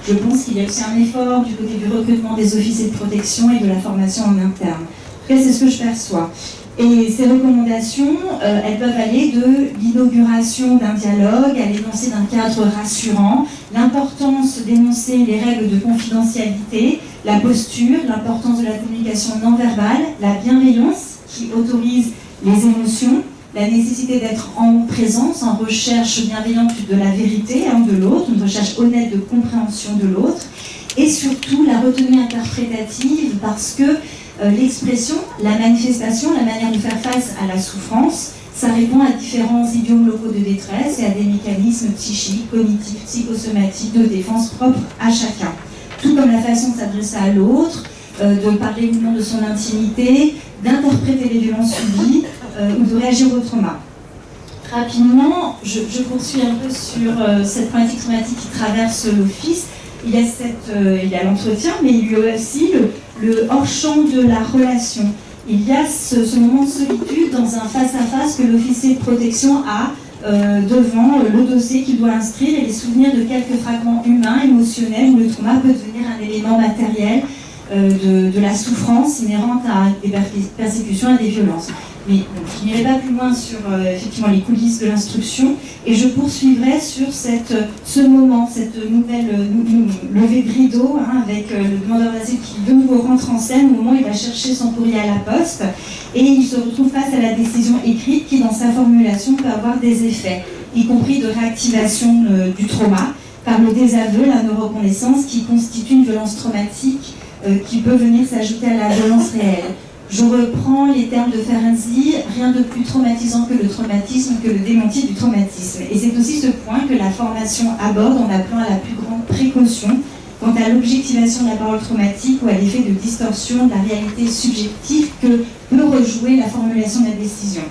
[SPEAKER 6] Je pense qu'il y a aussi un effort du côté du recrutement des officiers de protection et de la formation en interne. En tout cas, c'est ce que je perçois. Et ces recommandations, elles peuvent aller de l'inauguration d'un dialogue à l'énoncé d'un cadre rassurant, l'importance d'énoncer les règles de confidentialité, la posture, l'importance de la communication non verbale, la bienveillance qui autorise les émotions, la nécessité d'être en présence, en recherche bienveillante de la vérité de l'autre, une recherche honnête de compréhension de l'autre, et surtout la retenue interprétative parce que l'expression, la manifestation, la manière de faire face à la souffrance, ça répond à différents idiomes locaux de détresse et à des mécanismes psychiques, cognitifs, psychosomatiques de défense propres à chacun. Tout comme la façon de s'adresser à l'autre, de parler ou non de son intimité, d'interpréter les violences subies ou de réagir au trauma. Rapidement, je poursuis un peu sur cette problématique traumatique qui traverse l'office. Il y a l'entretien, mais il y a aussi le hors-champ de la relation. Il y a ce moment de solitude dans un face-à-face que l'officier de protection a devant le dossier qu'il doit inscrire et les souvenirs de quelques fragments humains, émotionnels, où le trauma peut devenir un élément matériel de la souffrance inhérente à des persécutions et des violences. Mais je n'irai pas plus loin sur effectivement les coulisses de l'instruction et je poursuivrai sur ce moment, cette nouvelle levée de rideau avec le demandeur d'asile qui de nouveau rentre en scène au moment où il va chercher son courrier à la poste et il se retrouve face à la décision écrite qui dans sa formulation peut avoir des effets, y compris de réactivation du trauma par le désaveu, la non-reconnaissance qui constitue une violence traumatique qui peut venir s'ajouter à la violence réelle. Je reprends les termes de Ferenczi, rien de plus traumatisant que le traumatisme, que le démenti du traumatisme. Et c'est aussi ce point que la formation aborde en appelant à la plus grande précaution quant à l'objectivation de la parole traumatique ou à l'effet de distorsion de la réalité subjective que peut rejouer la formulation de la décision.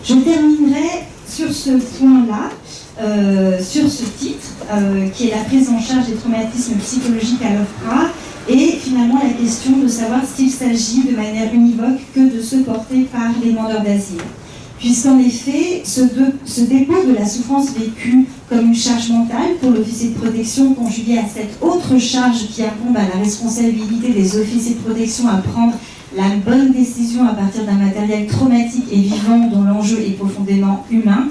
[SPEAKER 6] Je terminerai sur ce point-là, sur ce titre, qui est la prise en charge des traumatismes psychologiques à l'OFPRA, et finalement la question de savoir s'il s'agit de manière univoque que de ceux portés par les demandeurs d'asile. Puisqu'en effet, ce dépôt de la souffrance vécue comme une charge mentale pour l'officier de protection conjuguée à cette autre charge qui incombe à la responsabilité des officiers de protection à prendre la bonne décision à partir d'un matériel traumatique et vivant dont l'enjeu est profondément humain,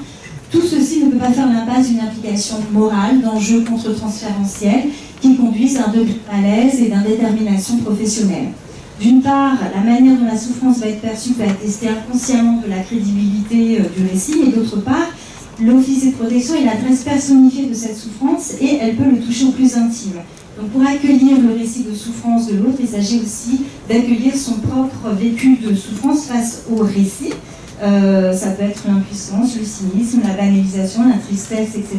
[SPEAKER 6] tout ceci ne peut pas faire l'impasse d'une implication morale d'enjeux contre-transférentiels qui conduisent à un degré de malaise et d'indétermination professionnelle. D'une part, la manière dont la souffrance va être perçue peut attester inconsciemment de la crédibilité du récit, mais d'autre part, l'officier de protection est l'adresse personnifiée de cette souffrance et elle peut le toucher au plus intime. Donc pour accueillir le récit de souffrance de l'autre, il s'agit aussi d'accueillir son propre vécu de souffrance face au récit. Ça peut être l'impuissance, le cynisme, la banalisation, la tristesse, etc.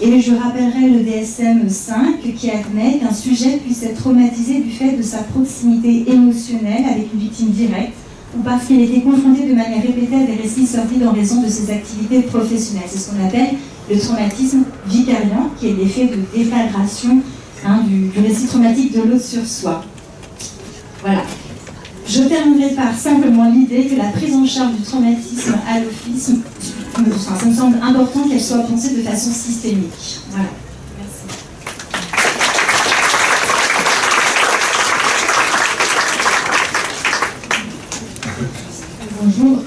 [SPEAKER 6] Et je rappellerai le DSM-5 qui admet qu'un sujet puisse être traumatisé du fait de sa proximité émotionnelle avec une victime directe ou parce qu'il a été confronté de manière répétée à des récits sordides en raison de ses activités professionnelles. C'est ce qu'on appelle le traumatisme vicariant, qui est l'effet de déflagration du récit traumatique de l'autre sur soi. Voilà. Je terminerai par simplement l'idée que la prise en charge du traumatisme à l'office, ça me semble important qu'elle soit pensée de façon systémique. Voilà. Merci.
[SPEAKER 3] Bonjour.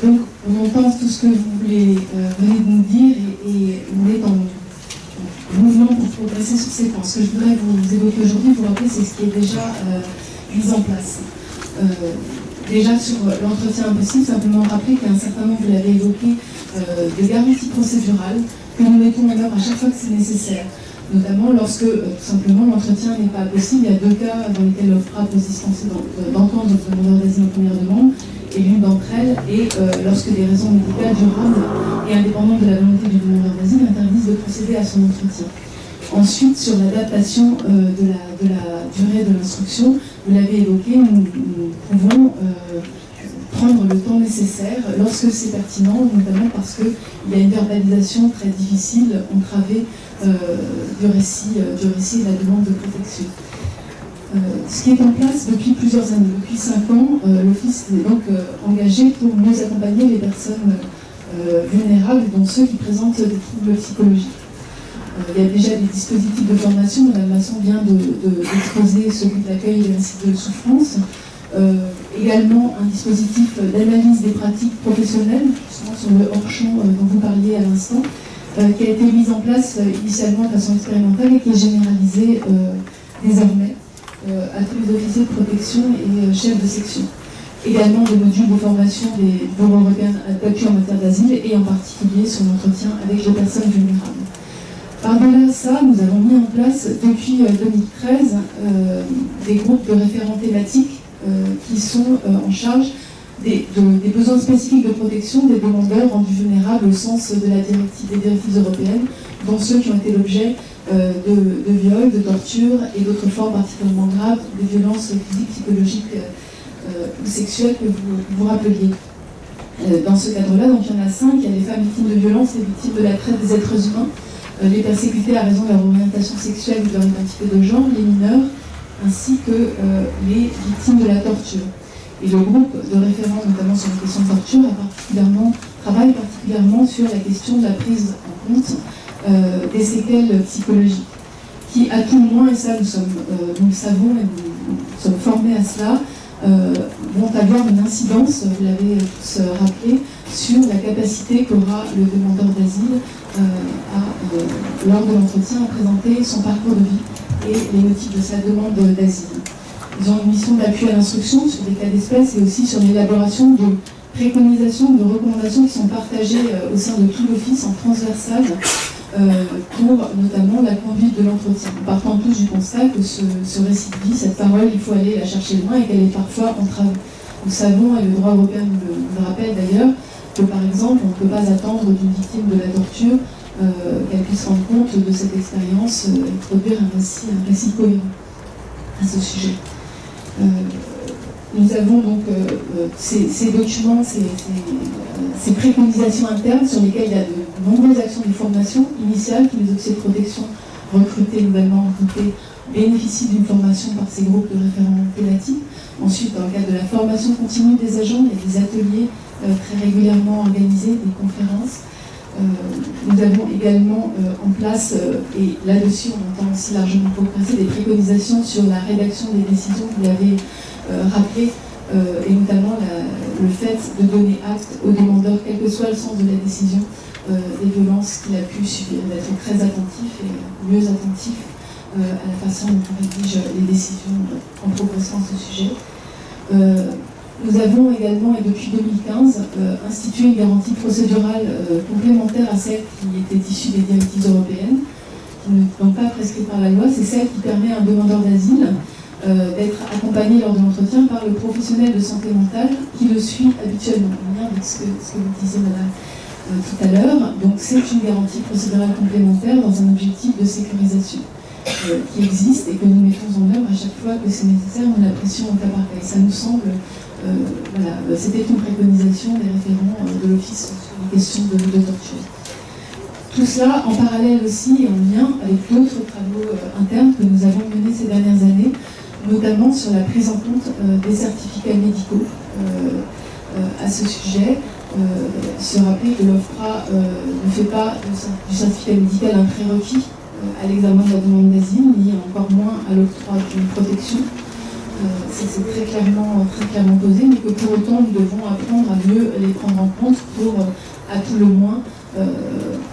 [SPEAKER 3] Donc, on entend tout ce que vous venez de nous dire et vous êtes en mouvement pour progresser sur ces points. Ce que je voudrais vous évoquer aujourd'hui, vous rappeler, c'est ce qui est déjà mise en place. Déjà sur l'entretien impossible, simplement rappeler qu'il y a un certain nombre, vous l'avez évoqué, de garanties procédurales que nous mettons en œuvre à chaque fois que c'est nécessaire. Notamment lorsque, tout simplement, l'entretien n'est pas possible. Il y a 2 cas dans lesquels l'OFPRA peut se dispenser d'entendre le demandeur d'asile en première demande, et l'une d'entre elles est lorsque des raisons médicales durables et indépendantes de la volonté du demandeur d'asile interdisent de procéder à son entretien. Ensuite, sur l'adaptation de la durée de l'instruction, vous l'avez évoqué, nous pouvons prendre le temps nécessaire lorsque c'est pertinent, notamment parce qu'il y a une verbalisation très difficile entravée du récit et de la demande de protection. Ce qui est en place depuis plusieurs années, depuis 5 ans, l'Office est donc engagé pour mieux accompagner les personnes vulnérables, dont ceux qui présentent des troubles psychologiques. Il y a déjà des dispositifs de formation, Mme Masson vient d'exposer celui d'accueil des récits de souffrance. Également un dispositif d'analyse des pratiques professionnelles, justement sur le hors-champ dont vous parliez à l'instant, qui a été mis en place initialement de façon expérimentale et qui est généralisé désormais à tous les officiers de protection et chefs de section. Également des modules de formation des bureaux européens d'appui en matière d'asile et en particulier sur l'entretien avec les personnes vulnérables. Par-delà ça, nous avons mis en place depuis 2013 des groupes de référents thématiques qui sont en charge des besoins spécifiques de protection des demandeurs rendus vulnérables au sens de la des directives européennes, dont ceux qui ont été l'objet de viols, de tortures et d'autres formes particulièrement graves, des violences physiques, psychologiques ou sexuelles que vous rappeliez. Dans ce cadre-là, donc il y en a 5, il y a les femmes victimes de violences, les victimes de la traite des êtres humains, les persécutés à raison de leur orientation sexuelle ou de leur identité de genre, les mineurs, ainsi que les victimes de la torture. Et le groupe de référents, notamment sur la question de torture, travaille particulièrement sur la question de la prise en compte des séquelles psychologiques, qui, à tout le moins, et ça nous le savons et nous sommes formés à cela, vont avoir une incidence, vous l'avez tous rappelé, sur la capacité qu'aura le demandeur d'asile lors de l'entretien à présenter son parcours de vie et les motifs de sa demande d'asile. Ils ont une mission d'appui à l'instruction sur des cas d'espèce et aussi sur l'élaboration de préconisations, de recommandations qui sont partagées au sein de tout l'office en transversal pour notamment la conduite de l'entretien. En partant tous du constat que ce récit de vie, cette parole, il faut aller la chercher loin et qu'elle est parfois entravée. Nous savons, et le droit européen nous le rappelle d'ailleurs, que par exemple, on ne peut pas attendre d'une victime de la torture qu'elle puisse rendre compte de cette expérience et produire un récit cohérent à ce sujet. Nous avons donc ces documents, ces préconisations internes sur lesquelles il y a de nombreuses actions de formation initiale que les officiers de protection recrutés, nouvellement recrutés, bénéficient d'une formation par ces groupes de référents thématiques. Ensuite, dans le cadre de la formation continue des agents, il y a des ateliers très régulièrement organisés, des conférences. Nous avons également en place, et là-dessus on entend aussi largement progresser, des préconisations sur la rédaction des décisions, vous l'avez rappelé, et notamment le fait de donner acte au demandeur, quel que soit le sens de la décision, des violences qu'il a pu subir, d'être très attentif et mieux attentif à la façon dont on rédige les décisions en progressant à ce sujet. Nous avons également, et depuis 2015, institué une garantie procédurale complémentaire à celle qui était issue des directives européennes, qui ne sont pas prescrites par la loi. C'est celle qui permet à un demandeur d'asile d'être accompagné lors de l'entretien par le professionnel de santé mentale qui le suit habituellement, en lien avec ce que vous disiez, madame, tout à l'heure. Donc c'est une garantie procédurale complémentaire dans un objectif de sécurisation qui existe et que nous mettons en œuvre à chaque fois que c'est nécessaire, nous l'apprécions au cas par cas. Et ça nous semble, c'était une préconisation des référents de l'Office sur les questions de torture. Tout cela en parallèle aussi et en lien avec d'autres travaux internes que nous avons menés ces dernières années, notamment sur la prise en compte des certificats médicaux à ce sujet. Se rappeler que l'OFPRA ne fait pas du certificat médical un prérequis à l'examen de la demande d'asile, ni encore moins à l'octroi d'une protection. C'est très clairement posé, mais que pour autant nous devons apprendre à mieux les prendre en compte pour, à tout le moins,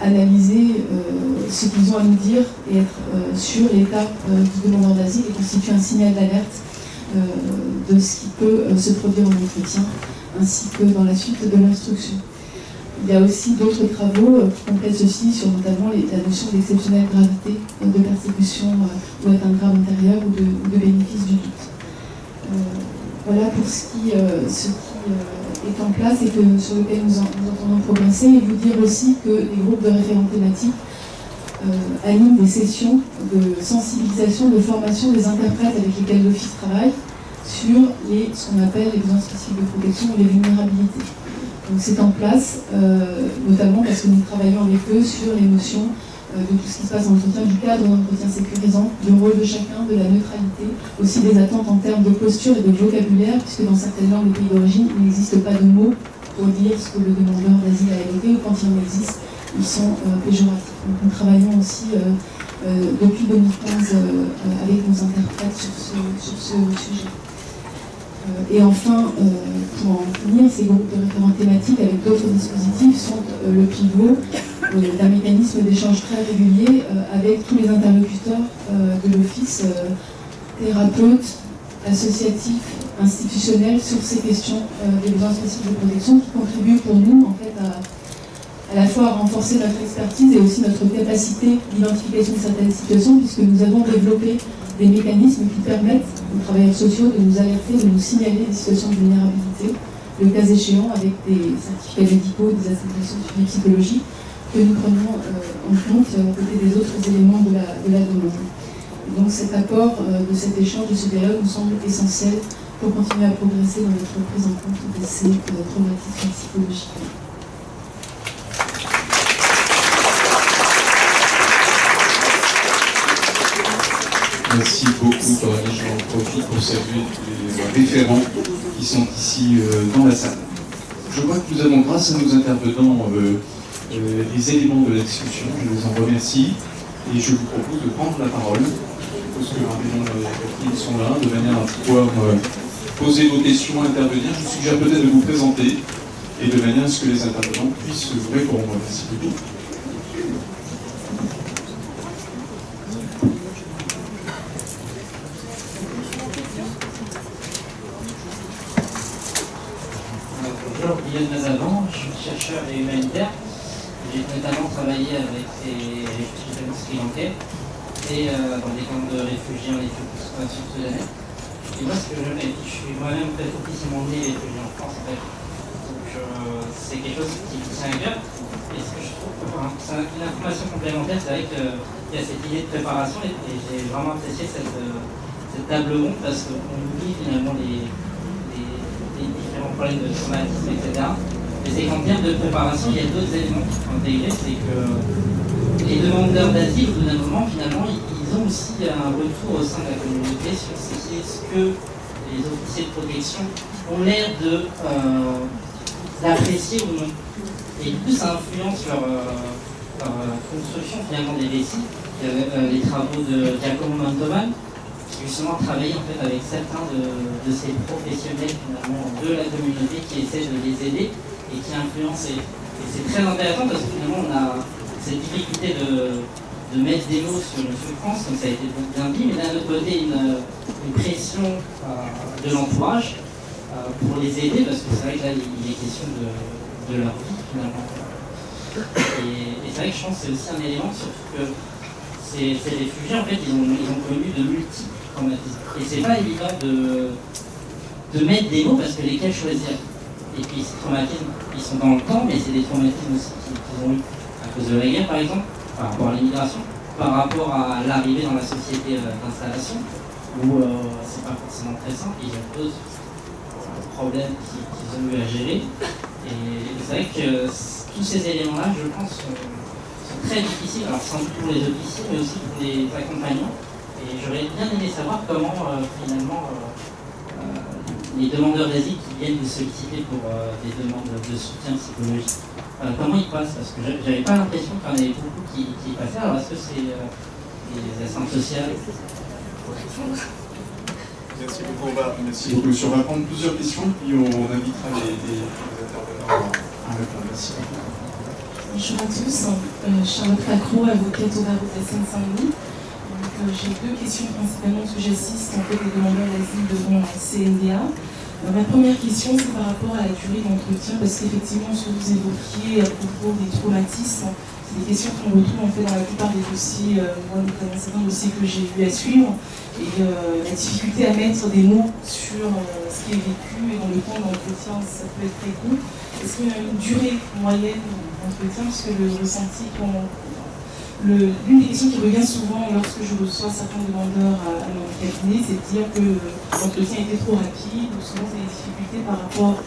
[SPEAKER 3] analyser ce qu'ils ont à nous dire et être sur l'état du demandeur d'asile et constituer un signal d'alerte de ce qui peut se produire en entretien, ainsi que dans la suite de l'instruction. Il y a aussi d'autres travaux qui complètent ceci sur notamment la notion d'exceptionnelle gravité de persécution ou atteinte grave antérieure ou de bénéfice du doute. Voilà pour ce qui est en place et sur lequel nous entendons progresser, et vous dire aussi que les groupes de référents thématiques animent des sessions de sensibilisation, de formation des interprètes avec lesquels l'Office travaille sur ce qu'on appelle les besoins spécifiques de protection ou les vulnérabilités. Donc c'est en place, notamment parce que nous travaillons avec eux sur les notions de tout ce qui se passe dans l'entretien, du cadre d'entretien sécurisant, du rôle de chacun, de la neutralité, aussi des attentes en termes de posture et de vocabulaire, puisque dans certaines langues des pays d'origine, il n'existe pas de mots pour dire ce que le demandeur d'asile a évoqué, ou quand il en existe, ils sont péjoratifs. Donc nous travaillons aussi depuis 2015 avec nos interprètes sur ce sujet. Et enfin, pour en finir, ces groupes de référents thématiques avec d'autres dispositifs sont le pivot d'un mécanisme d'échange très régulier avec tous les interlocuteurs de l'Office, thérapeutes, associatifs, institutionnels, sur ces questions des besoins spécifiques de protection qui contribuent pour nous en fait à la fois à renforcer notre expertise et aussi notre capacité d'identification de certaines situations, puisque nous avons développé des mécanismes qui permettent aux travailleurs sociaux de nous alerter, de nous signaler des situations de vulnérabilité, le cas échéant avec des certificats médicaux, des attestations de suivi psychologique que nous prenons en compte à côté des autres éléments de la demande. Et donc cet apport de cet échange, de ce dialogue nous semble essentiel pour continuer à progresser dans notre prise en compte de ces traumatismes psychologiques.
[SPEAKER 1] Merci beaucoup, Coralie. J'en profite pour saluer tous les référents qui sont ici dans la salle. Je vois que nous avons, grâce à nos intervenants, les éléments de la discussion. Je les en remercie et je vous propose de prendre la parole. Je suppose que les membres de la qui sont là, de manière à pouvoir poser vos questions, intervenir. Je vous suggère peut-être de vous présenter et de manière à ce que les intervenants puissent vous répondre. Merci beaucoup.
[SPEAKER 7] Bonjour, Guillaume Mazavant, je suis chercheur et humanitaire. J'ai notamment travaillé avec des réfugiés sri-lankais et dans des camps de réfugiés en Éthiopie soudanais. Et moi, ce que je suis moi-même officiellement né réfugié en France, en fait. Donc c'est quelque chose qui me tient à cœur. Et ce que je trouve, c'est une information complémentaire, c'est vrai qu'il y a cette idée de préparation et j'ai vraiment apprécié cette table ronde parce qu'on oublie finalement les différents problèmes de traumatisme, etc. Mais c'est qu'en termes de préparation, il y a d'autres éléments qui sont intégrés, c'est que les demandeurs d'asile, au bout d'un moment, finalement, ils ont aussi un retour au sein de la communauté sur ce que les officiers de protection ont l'air d'apprécier ou non. Et du coup, ça influence leur construction finalement des récits. Les travaux de Giacomo Mantovan, qui justement travaille en fait avec certains de ces professionnels finalement de la communauté qui essaient de les aider et qui influencent. Et c'est très intéressant parce que finalement on a cette difficulté de mettre des mots sur une souffrance, comme ça a été bien dit, mais d'un autre côté une pression de l'entourage pour les aider, parce que c'est vrai que là il est question de leur vie finalement. Et c'est vrai que je pense que c'est aussi un élément, surtout que ces réfugiés en fait ils ont connu de multiples traumatismes. Et c'est pas évident de mettre des mots parce que lesquels choisir. Et puis ces traumatismes, ils sont dans le temps, mais c'est des traumatismes aussi qu'ils ont eu à cause de la guerre par exemple, par rapport à l'immigration, par rapport à l'arrivée dans la société d'installation, où c'est pas forcément très simple, il y a d'autres problèmes qu'ils ont eu à gérer. Et c'est vrai que tous ces éléments-là, je pense, sont très difficiles, alors sans doute pour les officiers, mais aussi pour les accompagnants. Et j'aurais bien aimé savoir comment finalement les demandeurs d'asile qui viennent nous solliciter pour des demandes de soutien psychologique, comment ils passent, parce que j'avais pas l'impression qu'il y en avait beaucoup qui passaient. Alors est-ce que c'est des assistantes sociales?
[SPEAKER 1] Merci beaucoup. Merci beaucoup. On va prendre plusieurs questions, puis on invitera les intervenants à répondre. Merci.
[SPEAKER 8] Bonjour à tous, Charlotte Lacroix, avocate au barreau de la Seine-Saint-Denis. J'ai deux questions principalement parce que j'assiste en fait les demandeurs d'asile devant la CNDA. Ma première question c'est par rapport à la durée d'entretien parce qu'effectivement ce que vous évoquiez à propos des traumatismes, c'est des questions qu'on retrouve en fait dans la plupart des dossiers, moi notamment certains dossiers que j'ai eu à suivre, et la difficulté à mettre des mots sur ce qui est vécu et dans le temps d'entretien ça peut être très court. Est-ce qu'il y a une durée moyenne d'entretien parce que le ressenti l'une des questions qui revient souvent lorsque je reçois certains demandeurs à mon cabinet, c'est de dire que l'entretien était trop rapide, ou souvent c'est des difficultés par rapport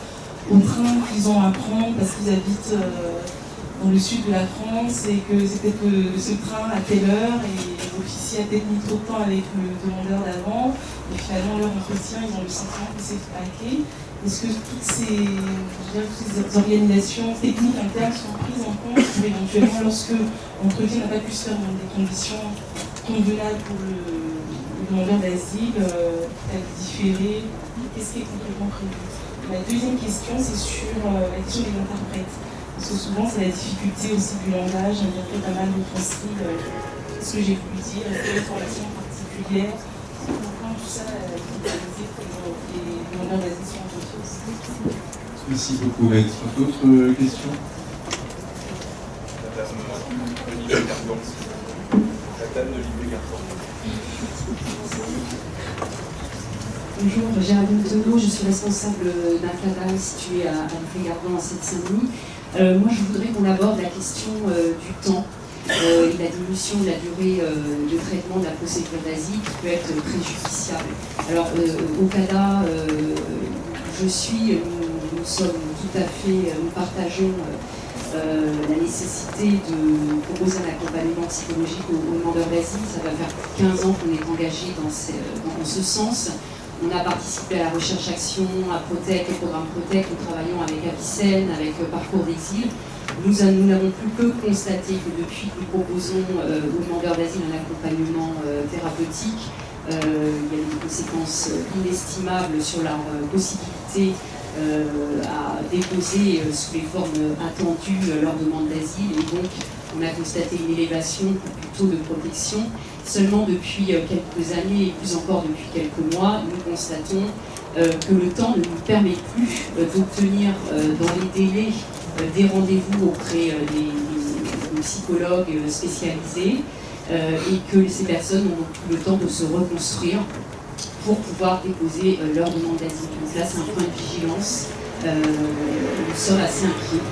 [SPEAKER 8] au train qu'ils ont à prendre parce qu'ils habitent dans le sud de la France et que c'était que ce train à telle heure et l'officier a peut-être mis trop de temps avec le demandeur d'avant et finalement leur entretien, ils ont le sentiment que c'est plaqué. Est-ce que toutes ces organisations techniques internes sont prises en compte pour éventuellement, lorsque l'entretien n'a pas pu se faire dans des conditions convenables pour le demandeur d'asile, différer, qu'est-ce qui est complètement prévu? La deuxième question, c'est sur la question des interprètes. Parce que souvent, c'est la difficulté aussi du langage, un interprète a mal retranscrit ce que j'ai voulu dire, est-ce qu'il y a une formation particulière? Comment tout ça digitalisé pour les demandeurs d'asile sont entendu aussi?
[SPEAKER 1] Merci beaucoup, Maître. D'autres questions?
[SPEAKER 9] Madame Olivier Gargan.
[SPEAKER 10] Bonjour, Géraldine Tenot, je suis responsable d'un CADA situé à Olivier-Gargan en Seine-Saint-Denis. Moi, je voudrais qu'on aborde la question du temps et la diminution de la durée de traitement de la procédure d'asile qui peut être préjudiciable. Alors, au CADA, nous sommes tout à fait, nous partageons la nécessité de proposer un accompagnement psychologique aux demandeurs d'asile. Ça va faire 15 ans qu'on est engagé dans ce sens. On a participé à la recherche-action, à Protec, au programme Protec, nous travaillons avec Avicenne, avec Parcours d'exil. Nous n'avons plus que constaté que depuis que nous proposons aux demandeurs d'asile un accompagnement thérapeutique, il y a des conséquences inestimables sur leur possibilité à déposer sous les formes attendues leur demande d'asile, et donc on a constaté une élévation du taux de protection. Seulement depuis quelques années et plus encore depuis quelques mois, nous constatons que le temps ne nous permet plus d'obtenir dans les délais des rendez-vous auprès des psychologues spécialisés et que ces personnes n'ont plus le temps de se reconstruire pour pouvoir déposer leur demande d'asile. Donc là, c'est un point de vigilance. Nous sommes assez inquiets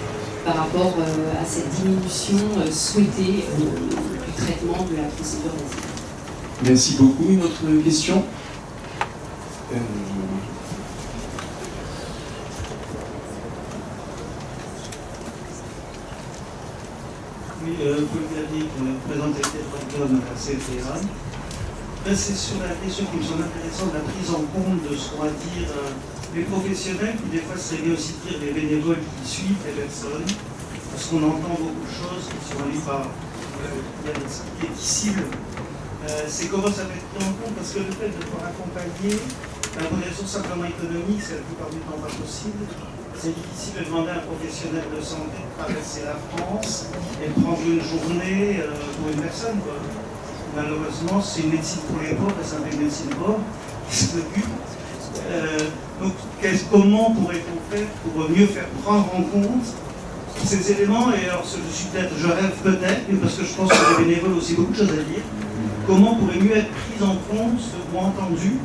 [SPEAKER 10] par rapport à cette diminution souhaitée du traitement de la procédure d'asile.
[SPEAKER 1] Merci beaucoup. Une autre question?
[SPEAKER 11] Oui, Paul Gallic, présentateur de la CFA. C'est sur la question qui me semble intéressante, la prise en compte de ce qu'on va dire les professionnels, puis des fois c'est bien aussi dire les bénévoles qui suivent les personnes, parce qu'on entend beaucoup de choses qui sont lues par qui ciblent. C'est comment ça va être pris en compte, parce que le fait de pouvoir accompagner pour des raisons simplement économiques, c'est la plupart du temps pas possible. C'est difficile de demander à un professionnel de santé de traverser la France et prendre une journée pour une personne, quoi. Malheureusement, c'est une médecine pour les pauvres, c'est une médecine pauvre qui se occupe. Donc, comment pourrait-on faire pour mieux faire prendre en compte ces éléments? Et alors, je rêve peut-être, mais parce que je pense que les bénévoles ont aussi beaucoup de choses à dire. Comment pourrait mieux être pris en compte ou entendu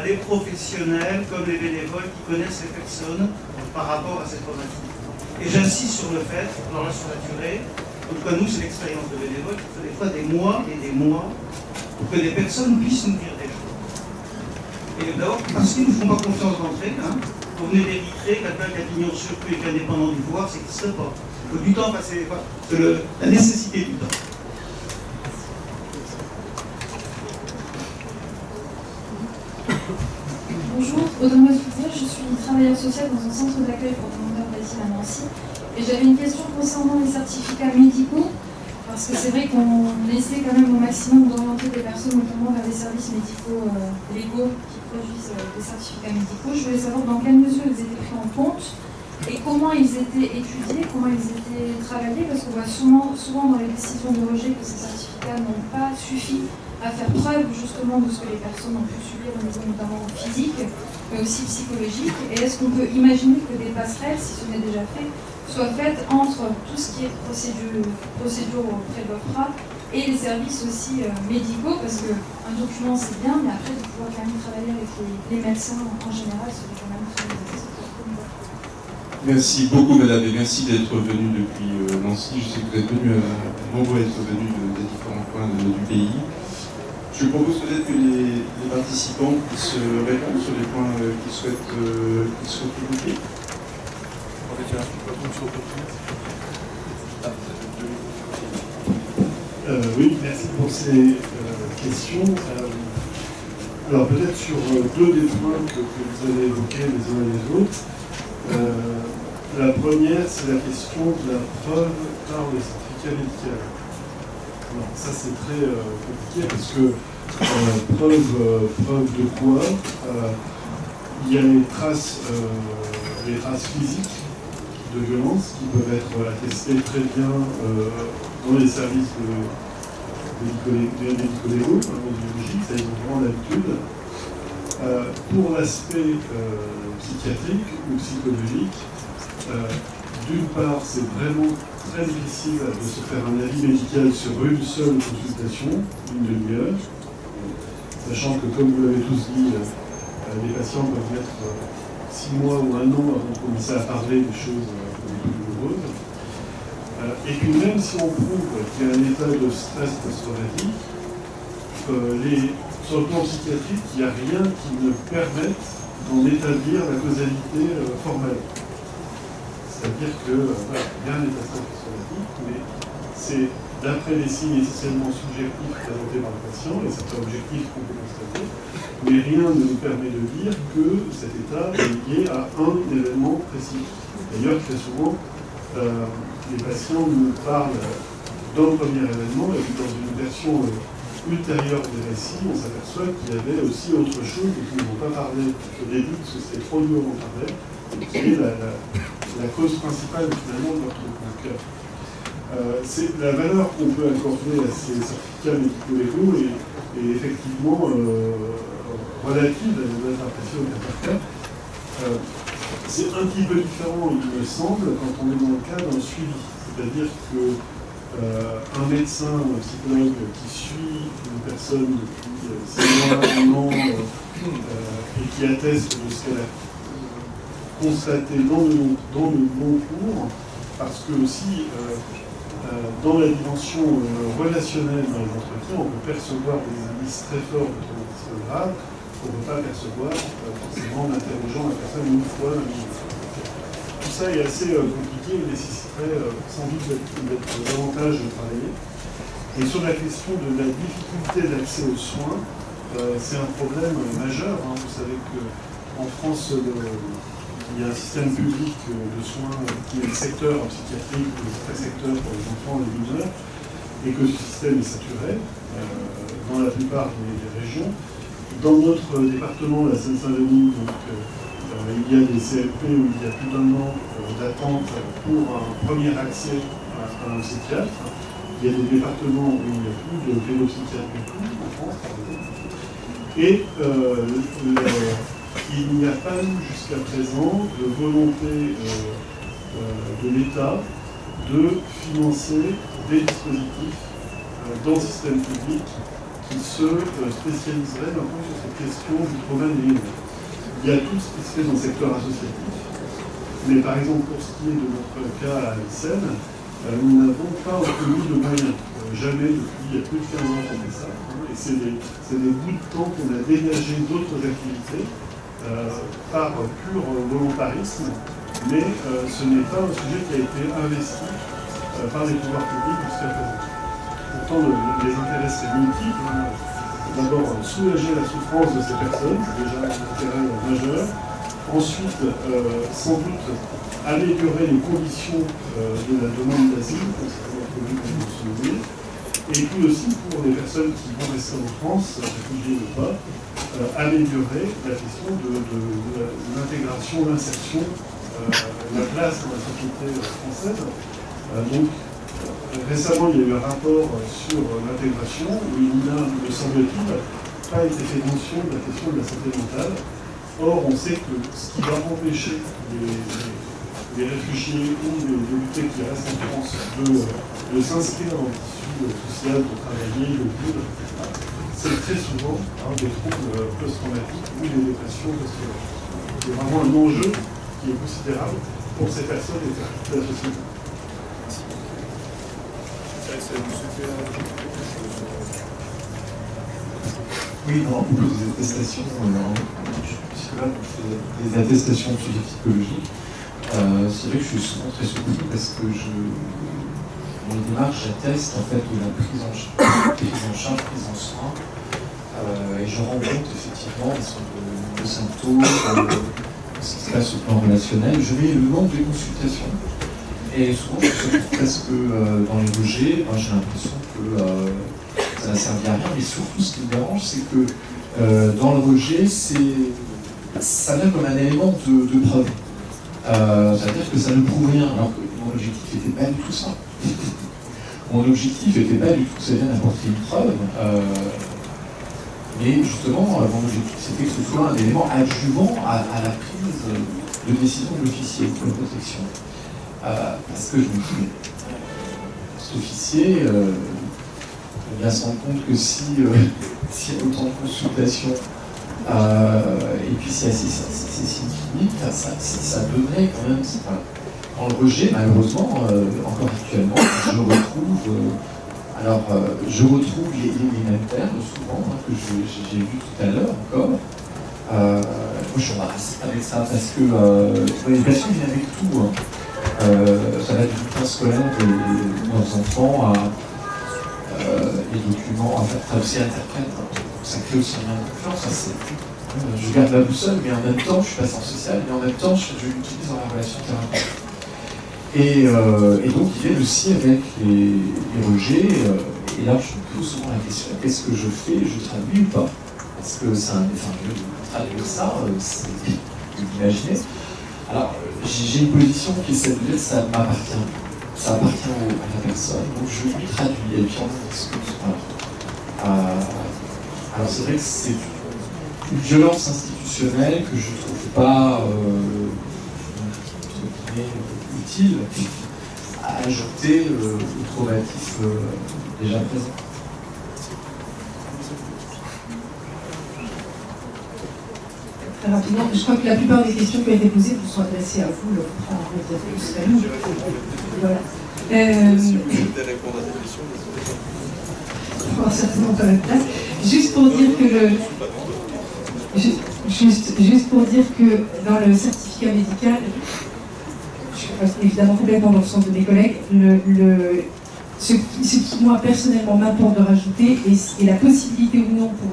[SPEAKER 11] les professionnels comme les bénévoles qui connaissent les personnes par rapport à cette problématique? Et j'insiste sur le fait, alors là sur la durée, en tout cas nous c'est l'expérience de bénévoles, il faut des fois des mois et des mois pour que les personnes puissent nous dire des choses. Et d'abord parce qu'ils ne nous font pas confiance d'entrée, hein. Vous venez d'Érythrée, quelqu'un qui a pignon sur rue et qui est indépendant du pouvoir, ça n'existe pas. Il faut du temps passer, la nécessité du temps.
[SPEAKER 12] Bonjour, Audrey Souza, je suis travailleuse sociale dans un centre d'accueil pour demandeurs d'asile à Nancy. Et j'avais une question concernant les certificats médicaux, parce que c'est vrai qu'on essaie quand même au maximum d'orienter des personnes, notamment vers des services médicaux légaux qui produisent des certificats médicaux. Je voulais savoir dans quelle mesure ils étaient pris en compte et comment ils étaient étudiés, comment ils étaient travaillés, parce qu'on voit souvent dans les décisions de rejet que ces certificats n'ont pas suffi à faire preuve justement de ce que les personnes ont pu subir au niveau notamment physique, mais aussi psychologique. Et est-ce qu'on peut imaginer que des passerelles, si ce n'est déjà fait, soient faites entre tout ce qui est procédure auprès de l'OFPRA et les services aussi médicaux, parce qu'un document c'est bien, mais après de pouvoir quand même travailler avec les médecins en général, c'est quand même très important.
[SPEAKER 1] Merci beaucoup, madame, et merci d'être venue depuis Nancy. Je sais que vous êtes venus nombreux à être venus des différents coins du pays. Je propose peut-être que les participants puissent répondre sur les points qu'ils souhaitent évoquer.
[SPEAKER 2] Oui, merci pour ces questions. Alors peut-être sur deux des points que vous avez évoqués les uns et les autres. La première, c'est la question de la preuve par le certificat médical. Alors ça c'est très compliqué parce que preuve de quoi il y a les traces physiques de violence qui peuvent être attestées très bien dans les services médico-légaux, biologiques, ça ils ont vraiment l'habitude. Pour l'aspect psychiatrique ou psychologique, d'une part, c'est vraiment très difficile de se faire un avis médical sur une seule consultation, une demi-heure, sachant que, comme vous l'avez tous dit, les patients peuvent mettre 6 mois ou 1 an avant de commencer à parler des choses les plus douloureuses. Et puis même si on prouve qu'il y a un état de stress post-traumatique, sur le plan psychiatrique, il n'y a rien qui ne permette d'en établir la causalité formelle. C'est-à-dire que, il y a un état de stress post-traumatique, mais c'est d'après les signes essentiellement subjectifs présentés par le patient, et certains objectifs qu'on peut constater, mais rien ne nous permet de dire que cet état est lié à un événement précis. D'ailleurs, très souvent, les patients nous parlent d'un premier événement, et puis dans une version ultérieure des récits, on s'aperçoit qu'il y avait aussi autre chose dont ils n'ont pas parlé au début, parce que c'était trop dur d'en parler, qui est la cause principale finalement de leur trouble. C'est la valeur qu'on peut accorder à ces certificats médico-légaux est effectivement relative à l'interprétation au cas par cas. C'est un petit peu différent, il me semble, quand on est dans le cas d'un suivi. C'est-à-dire qu'un médecin ou un psychologue qui suit une personne depuis 6 mois, 1 an, et qui atteste de ce qu'elle a constaté dans le long cours, parce que aussi, dans la dimension relationnelle dans les entretiens, on peut percevoir des indices très forts de traumatisme grave qu'on ne peut pas percevoir forcément en interrogeant la personne une fois. Tout ça est assez compliqué et nécessiterait sans doute d'être davantage travaillé. Et sur la question de la difficulté d'accès aux soins, c'est un problème majeur. Vous savez qu'en France, il y a un système public de soins qui est le secteur psychiatrique, le secteur pour les enfants et les mineurs, et que ce système est saturé dans la plupart des régions. Dans notre département, la Seine-Saint-Denis, il y a des CLP où il y a plus d'1 an d'attente pour un premier accès à un psychiatre. Il y a des départements où il n'y a plus de pédopsychiatre du tout, en France, par exemple. Et il n'y a pas eu jusqu'à présent de volonté de l'État de financer des dispositifs dans le système public qui se spécialiseraient un peu sur cette question du trauma des mineurs. Il y a tout ce qui se fait dans le secteur associatif, mais par exemple pour ce qui est de notre cas à Aix-en, nous n'avons pas obtenu de moyens. Jamais depuis, il y a plus de 15 ans qu'on fait ça. Et c'est des bouts de temps qu'on a dégagé d'autres activités par pur volontarisme, mais ce n'est pas un sujet qui a été investi par les pouvoirs publics jusqu'à présent. Pourtant, les intérêts seraient multiples. D'abord, soulager la souffrance de ces personnes, c'est déjà un intérêt majeur. Ensuite, sans doute, améliorer les conditions de la demande d'asile, concernant le Covid que vous souvenez. Et puis aussi, pour les personnes qui vont rester en France, réfugiées ou pas, améliorer la question de l'intégration, l'insertion, la place dans la société française. Donc, récemment, il y a eu un rapport sur l'intégration où il n'a, me semble-t-il, pas été fait mention de la question de la santé mentale. Or, on sait que ce qui va empêcher les réfugiés ou les débutés qui restent en France de s'inscrire dans le tissu social, de travailler, de vivre, c'est très souvent des troubles post-traumatiques ou des dépressions post-traumatiques. C'est vraiment un enjeu qui est considérable pour ces personnes et faire toute la société.
[SPEAKER 13] Oui, non, à propos des attestations, puisque là, je fais des attestations de suivi psychologique, c'est vrai que je suis souvent très surpris parce que dans les démarches, j'atteste en fait de la prise en charge, prise en soin, et je rends compte effectivement des sortes de symptômes, ce qui se passe au plan relationnel. Je mets le nombre de consultations, et souvent je suis surpris parce que dans les rejets, j'ai l'impression que ça n'a servi à rien, mais surtout ce qui me dérange, c'est que dans le rejet, ça vient comme un élément de preuve. C'est-à-dire que ça ne prouve rien, alors que mon objectif n'était pas du tout ça. Mon objectif n'était pas du tout que ça vienne apporter une preuve, mais justement, mon objectif c'était que ce soit un élément adjuvant à la prise de décision de l'officier pour la protection. Parce que je me dis, cet officier, il va se rendre compte que s'il y a autant de consultations, et puis si c'est si clinique, ça devrait quand même. Dans le rejet, malheureusement, encore actuellement, je retrouve les mêmes termes souvent que j'ai vu tout à l'heure encore. Moi, je suis embarrassé avec ça parce que l'éducation vient avec tout. Ça va du bulletin scolaire de nos enfants à les documents, à faire aussi interprète. Ça crée aussi un lien de confiance. Je garde la boussole, mais en même temps, je suis passant social, mais en même temps, je l'utilise dans la relation thérapeutique. Et donc, il vient aussi avec les rejets. Et là, je me pose souvent la question, qu'est-ce que je fais? Je traduis ou pas? Parce que c'est un mieux de traduire ça, c'est d'imaginer. Alors, j'ai une position qui est celle de dire ça m'appartient. Ça appartient à la personne, donc je lui traduis, et puis on en discute. Alors, c'est vrai que c'est une violence institutionnelle que je ne trouve pas utile à ajouter au traumatisme déjà présent.
[SPEAKER 3] Très rapidement, je crois que la plupart des questions qui ont été posées vous sont adressées à vous, le voilà.
[SPEAKER 9] Je vais répondre à cette question.
[SPEAKER 3] On va certainement pas la place. Juste pour dire que juste pour dire que dans le certificat médical, je suis évidemment complètement dans le sens de mes collègues, ce qui moi personnellement m'importe de rajouter est la possibilité ou non pour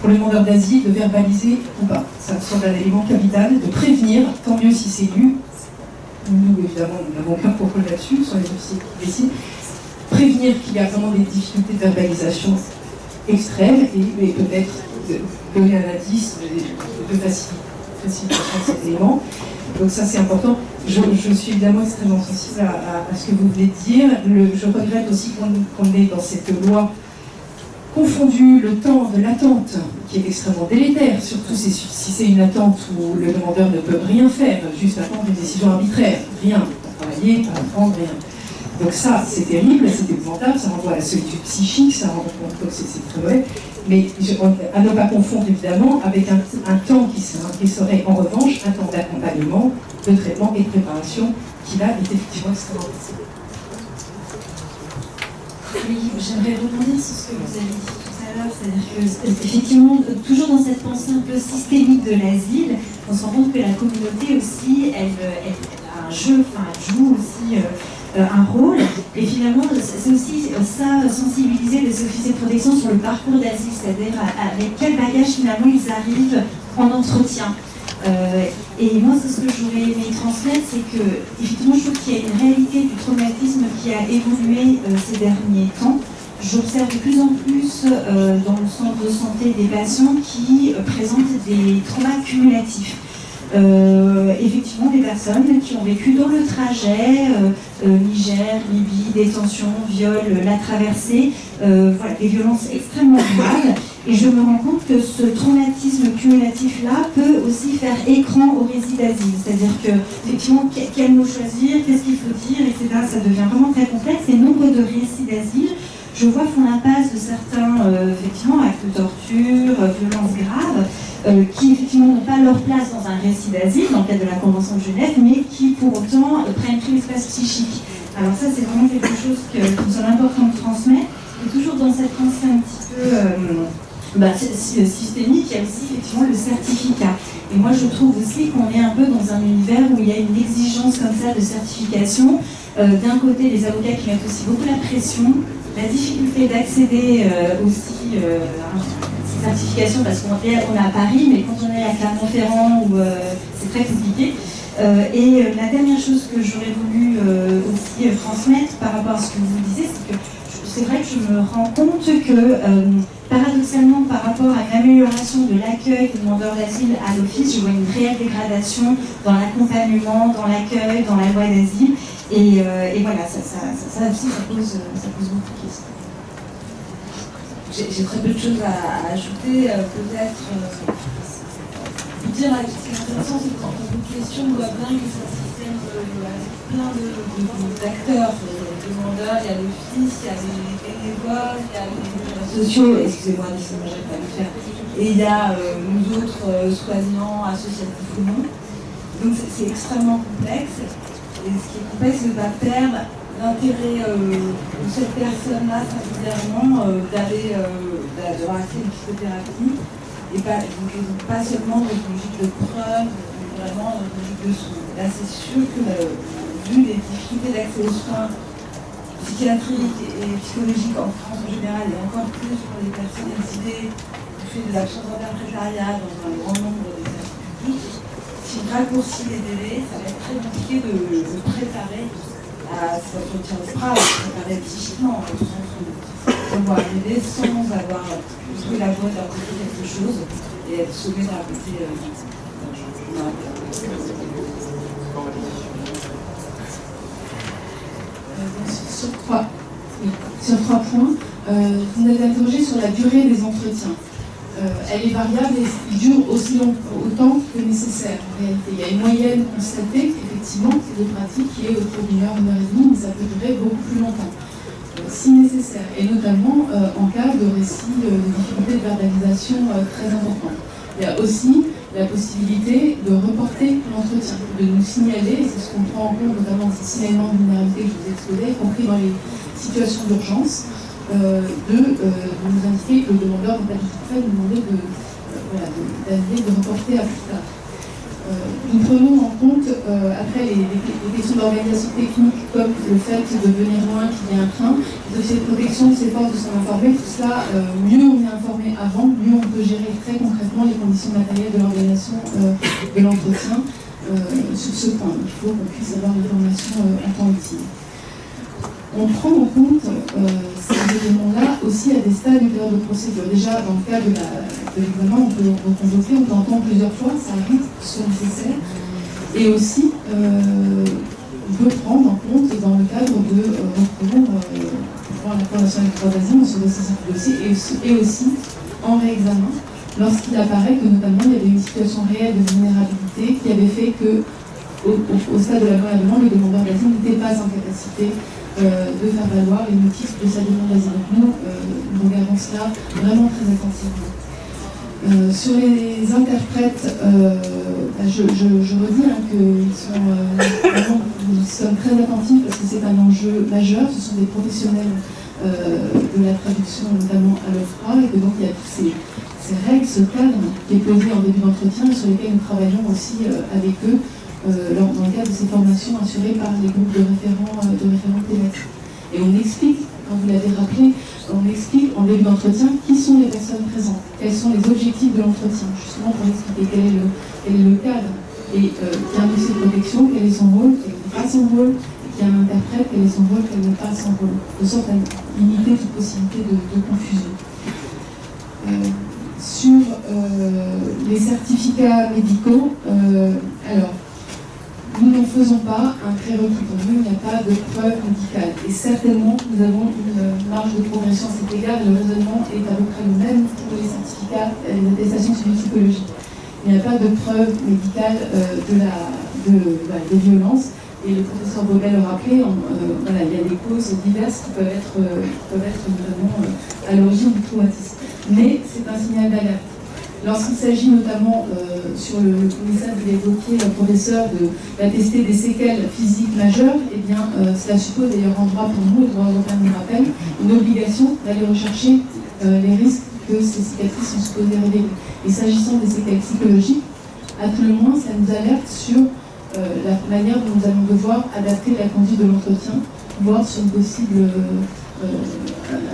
[SPEAKER 3] le demandeur d'asile de verbaliser ou pas. Ça me semble un élément capital, de prévenir, tant mieux si c'est lu. Nous, évidemment, nous n'avons aucun contrôle là-dessus, ce sont les officiers qui décident. Prévenir qu'il y a vraiment des difficultés de verbalisation extrêmes et peut-être donner un indice de facilitation de cet élément. Donc ça, c'est important. Je suis évidemment extrêmement sensible à ce que vous venez de dire. Je regrette aussi qu'on ait dans cette loi confondu le temps de l'attente, qui est extrêmement délétère, surtout si c'est une attente où le demandeur ne peut rien faire, juste attendre une décision arbitraire, rien, pas travailler, pas apprendre, rien. Donc ça, c'est terrible, c'est épouvantable, ça renvoie à la solitude psychique, ça renvoie c'est très mauvais, mais à ne pas confondre évidemment avec un temps qui serait en revanche un temps d'accompagnement, de traitement et de préparation, qui là est effectivement extrêmement difficile.
[SPEAKER 6] Oui, j'aimerais rebondir sur ce que vous avez dit tout à l'heure, c'est-à-dire que, effectivement, toujours dans cette pensée un peu systémique de l'asile, on se rend compte que la communauté aussi, elle a un jeu, enfin, elle joue aussi un rôle, et finalement, c'est aussi ça, sensibiliser les officiers de protection sur le parcours d'asile, c'est-à-dire avec quel bagage finalement ils arrivent en entretien. Et moi, c'est ce que j'aurais aimé transmettre, c'est que, effectivement, je trouve qu'il y a une réalité du traumatisme qui a évolué ces derniers temps. J'observe de plus en plus dans le centre de santé des patients qui présentent des traumas cumulatifs. Effectivement, des personnes qui ont vécu dans le trajet, Niger, Libye, détention, viol, la traversée, voilà, des violences extrêmement graves. Et je me rends compte que ce traumatisme cumulatif-là peut aussi faire écran au récit d'asile. C'est-à-dire que, effectivement, quel mot choisir, qu'est-ce qu'il faut dire, etc. Ça devient vraiment très complexe. Et nombre de récits d'asile, je vois font l'impasse de certains, effectivement, actes de torture, violences graves, qui, effectivement, n'ont pas leur place dans un récit d'asile, dans le cadre de la Convention de Genève, mais qui pour autant prennent tout l'espace psychique. Alors ça, c'est vraiment quelque chose qui me semble important de transmettre. Et toujours dans cette pensée un petit peu systémique, il y a aussi effectivement le certificat. Et moi, je trouve aussi qu'on est un peu dans un univers où il y a une exigence comme ça de certification. D'un côté, les avocats qui mettent aussi beaucoup la pression, la difficulté d'accéder aussi à ces certifications, parce qu'on est à Paris, mais quand on est à Clermont-Ferrand, c'est très compliqué. Et la dernière chose que j'aurais voulu aussi transmettre par rapport à ce que vous disiez, c'est que c'est vrai que je me rends compte que, paradoxalement, par rapport à l'amélioration de l'accueil des demandeurs d'asile à l'office, je vois une réelle dégradation dans l'accompagnement, dans l'accueil, dans la loi d'asile. Et voilà, ça aussi, ça pose beaucoup de questions.
[SPEAKER 12] J'ai très peu de choses à ajouter. Peut-être vous dire, ce qui est intéressant, c'est que dans votre question, on voit bien que c'est un système avec plein d'acteurs, demandeurs, il y a l'office, il y a les bénévoles, il y a les sociaux, excusez-moi, moi j'arrive pas à le faire, et il y a nous autres soignants, associatifs ou non. Donc c'est extrêmement complexe, et ce qui est complexe, c'est de ne pas perdre l'intérêt de cette personne-là, particulièrement, d'avoir accès à une psychothérapie, et pas seulement dans une logique de preuve, mais vraiment dans une logique de soins. Là, c'est sûr que, vu les difficultés d'accès aux soins psychiatriques et psychologiques en France en général, et encore plus pour les personnes exilées, du fait de l'absence d'interprétariat dans un grand nombre des services publics, si on raccourcit les délais, ça va être très compliqué de préparer à cet entretien de phrase, préparer psychiquement, au sens où on va arriver sans avoir trouvé la voie d'apporter quelque chose et être sommé d'un côté.
[SPEAKER 3] Sur trois points, vous m'avez interrogé sur la durée des entretiens. Elle est variable et il dure aussi autant que nécessaire en réalité. Il y a une moyenne constatée, effectivement, c'est des pratiques qui est autour d'une heure et demie, mais ça peut durer beaucoup plus longtemps, si nécessaire, et notamment en cas de récit de difficultés de verbalisation très importantes. Il y a aussi la possibilité de reporter l'entretien, de nous signaler, et c'est ce qu'on prend en compte notamment dans ces signalements de vulnérabilité que je vous ai exposés, y compris dans les situations d'urgence, de nous indiquer que le demandeur n'est pas du tout prêt, de demander de reporter à plus tard. Nous prenons en compte, après les questions d'organisation technique, comme le fait de venir loin, qu'il y ait un train, les officiers de protection s'efforcent de s'en informer. Tout cela, mieux on est informé avant, mieux on peut gérer très concrètement les conditions matérielles de l'organisation de l'entretien sur ce point. Il faut qu'on puisse avoir l'information en temps utile. On prend en compte ces éléments-là aussi à des stades ultérieurs de procédure. Déjà, dans le cas de l'examen, on peut reconvoquer, on peut entendre plusieurs fois, ça arrive, soit nécessaire. Et aussi, on peut prendre en compte dans le cadre de recours devant la Cour nationale du droit d'asile, on se ressaisit du dossier, et aussi en réexamen, lorsqu'il apparaît que notamment il y avait une situation réelle de vulnérabilité qui avait fait que, au stade de l'aménagement, le demandeur d'asile n'était pas en capacité de faire valoir les motifs de sa demande d'asile. Donc nous regardons cela vraiment très attentivement. Sur les interprètes, je redis que nous sommes très attentifs parce que c'est un enjeu majeur. Ce sont des professionnels de la traduction, notamment à l'OFPRA, et que donc il y a toutes ces règles, ce cadre qui est posé en début d'entretien et sur lesquels nous travaillons aussi avec eux. Dans le cadre de ces formations assurées par les groupes de référents thématiques. Et on explique, quand vous l'avez rappelé, on explique en début d'entretien qui sont les personnes présentes, quels sont les objectifs de l'entretien, justement pour expliquer quel est le cadre, et qu'il y a un dossier de protection, quel est son rôle, quel n'est pas son rôle, qu'il y a un interprète, quel est son rôle, quel n'est pas son rôle, de sorte à limiter toute possibilité de confusion. Sur les certificats médicaux, alors, nous n'en faisons pas un prérequis. Pour nous, il n'y a pas de preuve médicale. Et certainement, nous avons une marge de progression à cet égard. Le raisonnement est à peu près le même pour les certificats et les attestations suivies psychologiques. Il n'y a pas de preuve médicale des violences. Et le professeur Bobel le rappelait, il y a des causes diverses qui peuvent être notamment à l'origine du traumatisme. Mais c'est un signal d'alerte. Lorsqu'il s'agit notamment, sur le message que l'évoqué le professeur, d'attester des séquelles physiques majeures, eh bien, cela suppose d'ailleurs en droit pour nous, le droit européen nous rappelle, une obligation d'aller rechercher les risques que ces cicatrices sont supposées révéler. Et s'agissant des séquelles psychologiques, à tout le moins, ça nous alerte sur la manière dont nous allons devoir adapter la conduite de l'entretien, voire sur une possible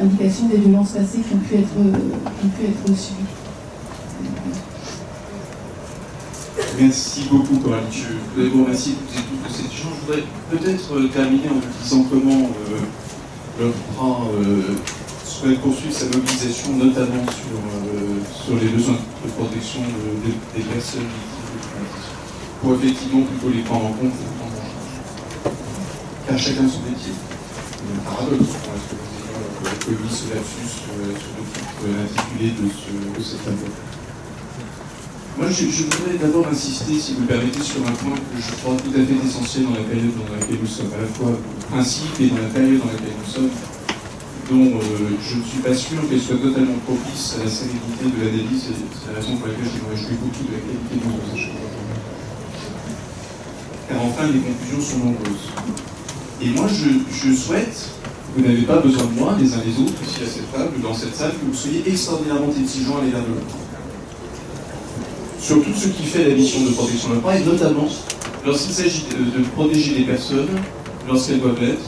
[SPEAKER 3] indication des violences passées qui ont pu être subies.
[SPEAKER 1] Merci beaucoup, Coralie. Je voudrais vous remercier de cet échange. Je voudrais peut-être terminer en vous disant comment l'OFPRA souhaite poursuivre sa mobilisation, notamment sur les besoins de protection des personnes victimes de traumatisme, pour effectivement plutôt les prendre en compte et les prendre en charge. Car chacun son métier. Il y a un paradoxe. Est-ce que vous avez commis ce lapsus sur le titre intitulé de cette tableau? Moi, je voudrais d'abord insister, si vous le permettez, sur un point que je crois tout à fait essentiel dans la période dans laquelle nous sommes, à la fois le principe et dans la période dans laquelle nous sommes, dont je ne suis pas sûr qu'elle soit totalement propice à la sérénité de l'analyse, et c'est la raison pour laquelle je me réjouis beaucoup de la qualité de nos échanges. Car enfin, les conclusions sont nombreuses. Et moi, je souhaite, vous n'avez pas besoin de moi, les uns les autres, ici à cette table, ou dans cette salle, que vous soyez extraordinairement exigeants à l'égard de l'autre. Sur tout ce qui fait la mission de protection de l'OFPRA, et notamment lorsqu'il s'agit de protéger les personnes, lorsqu'elles doivent l'être,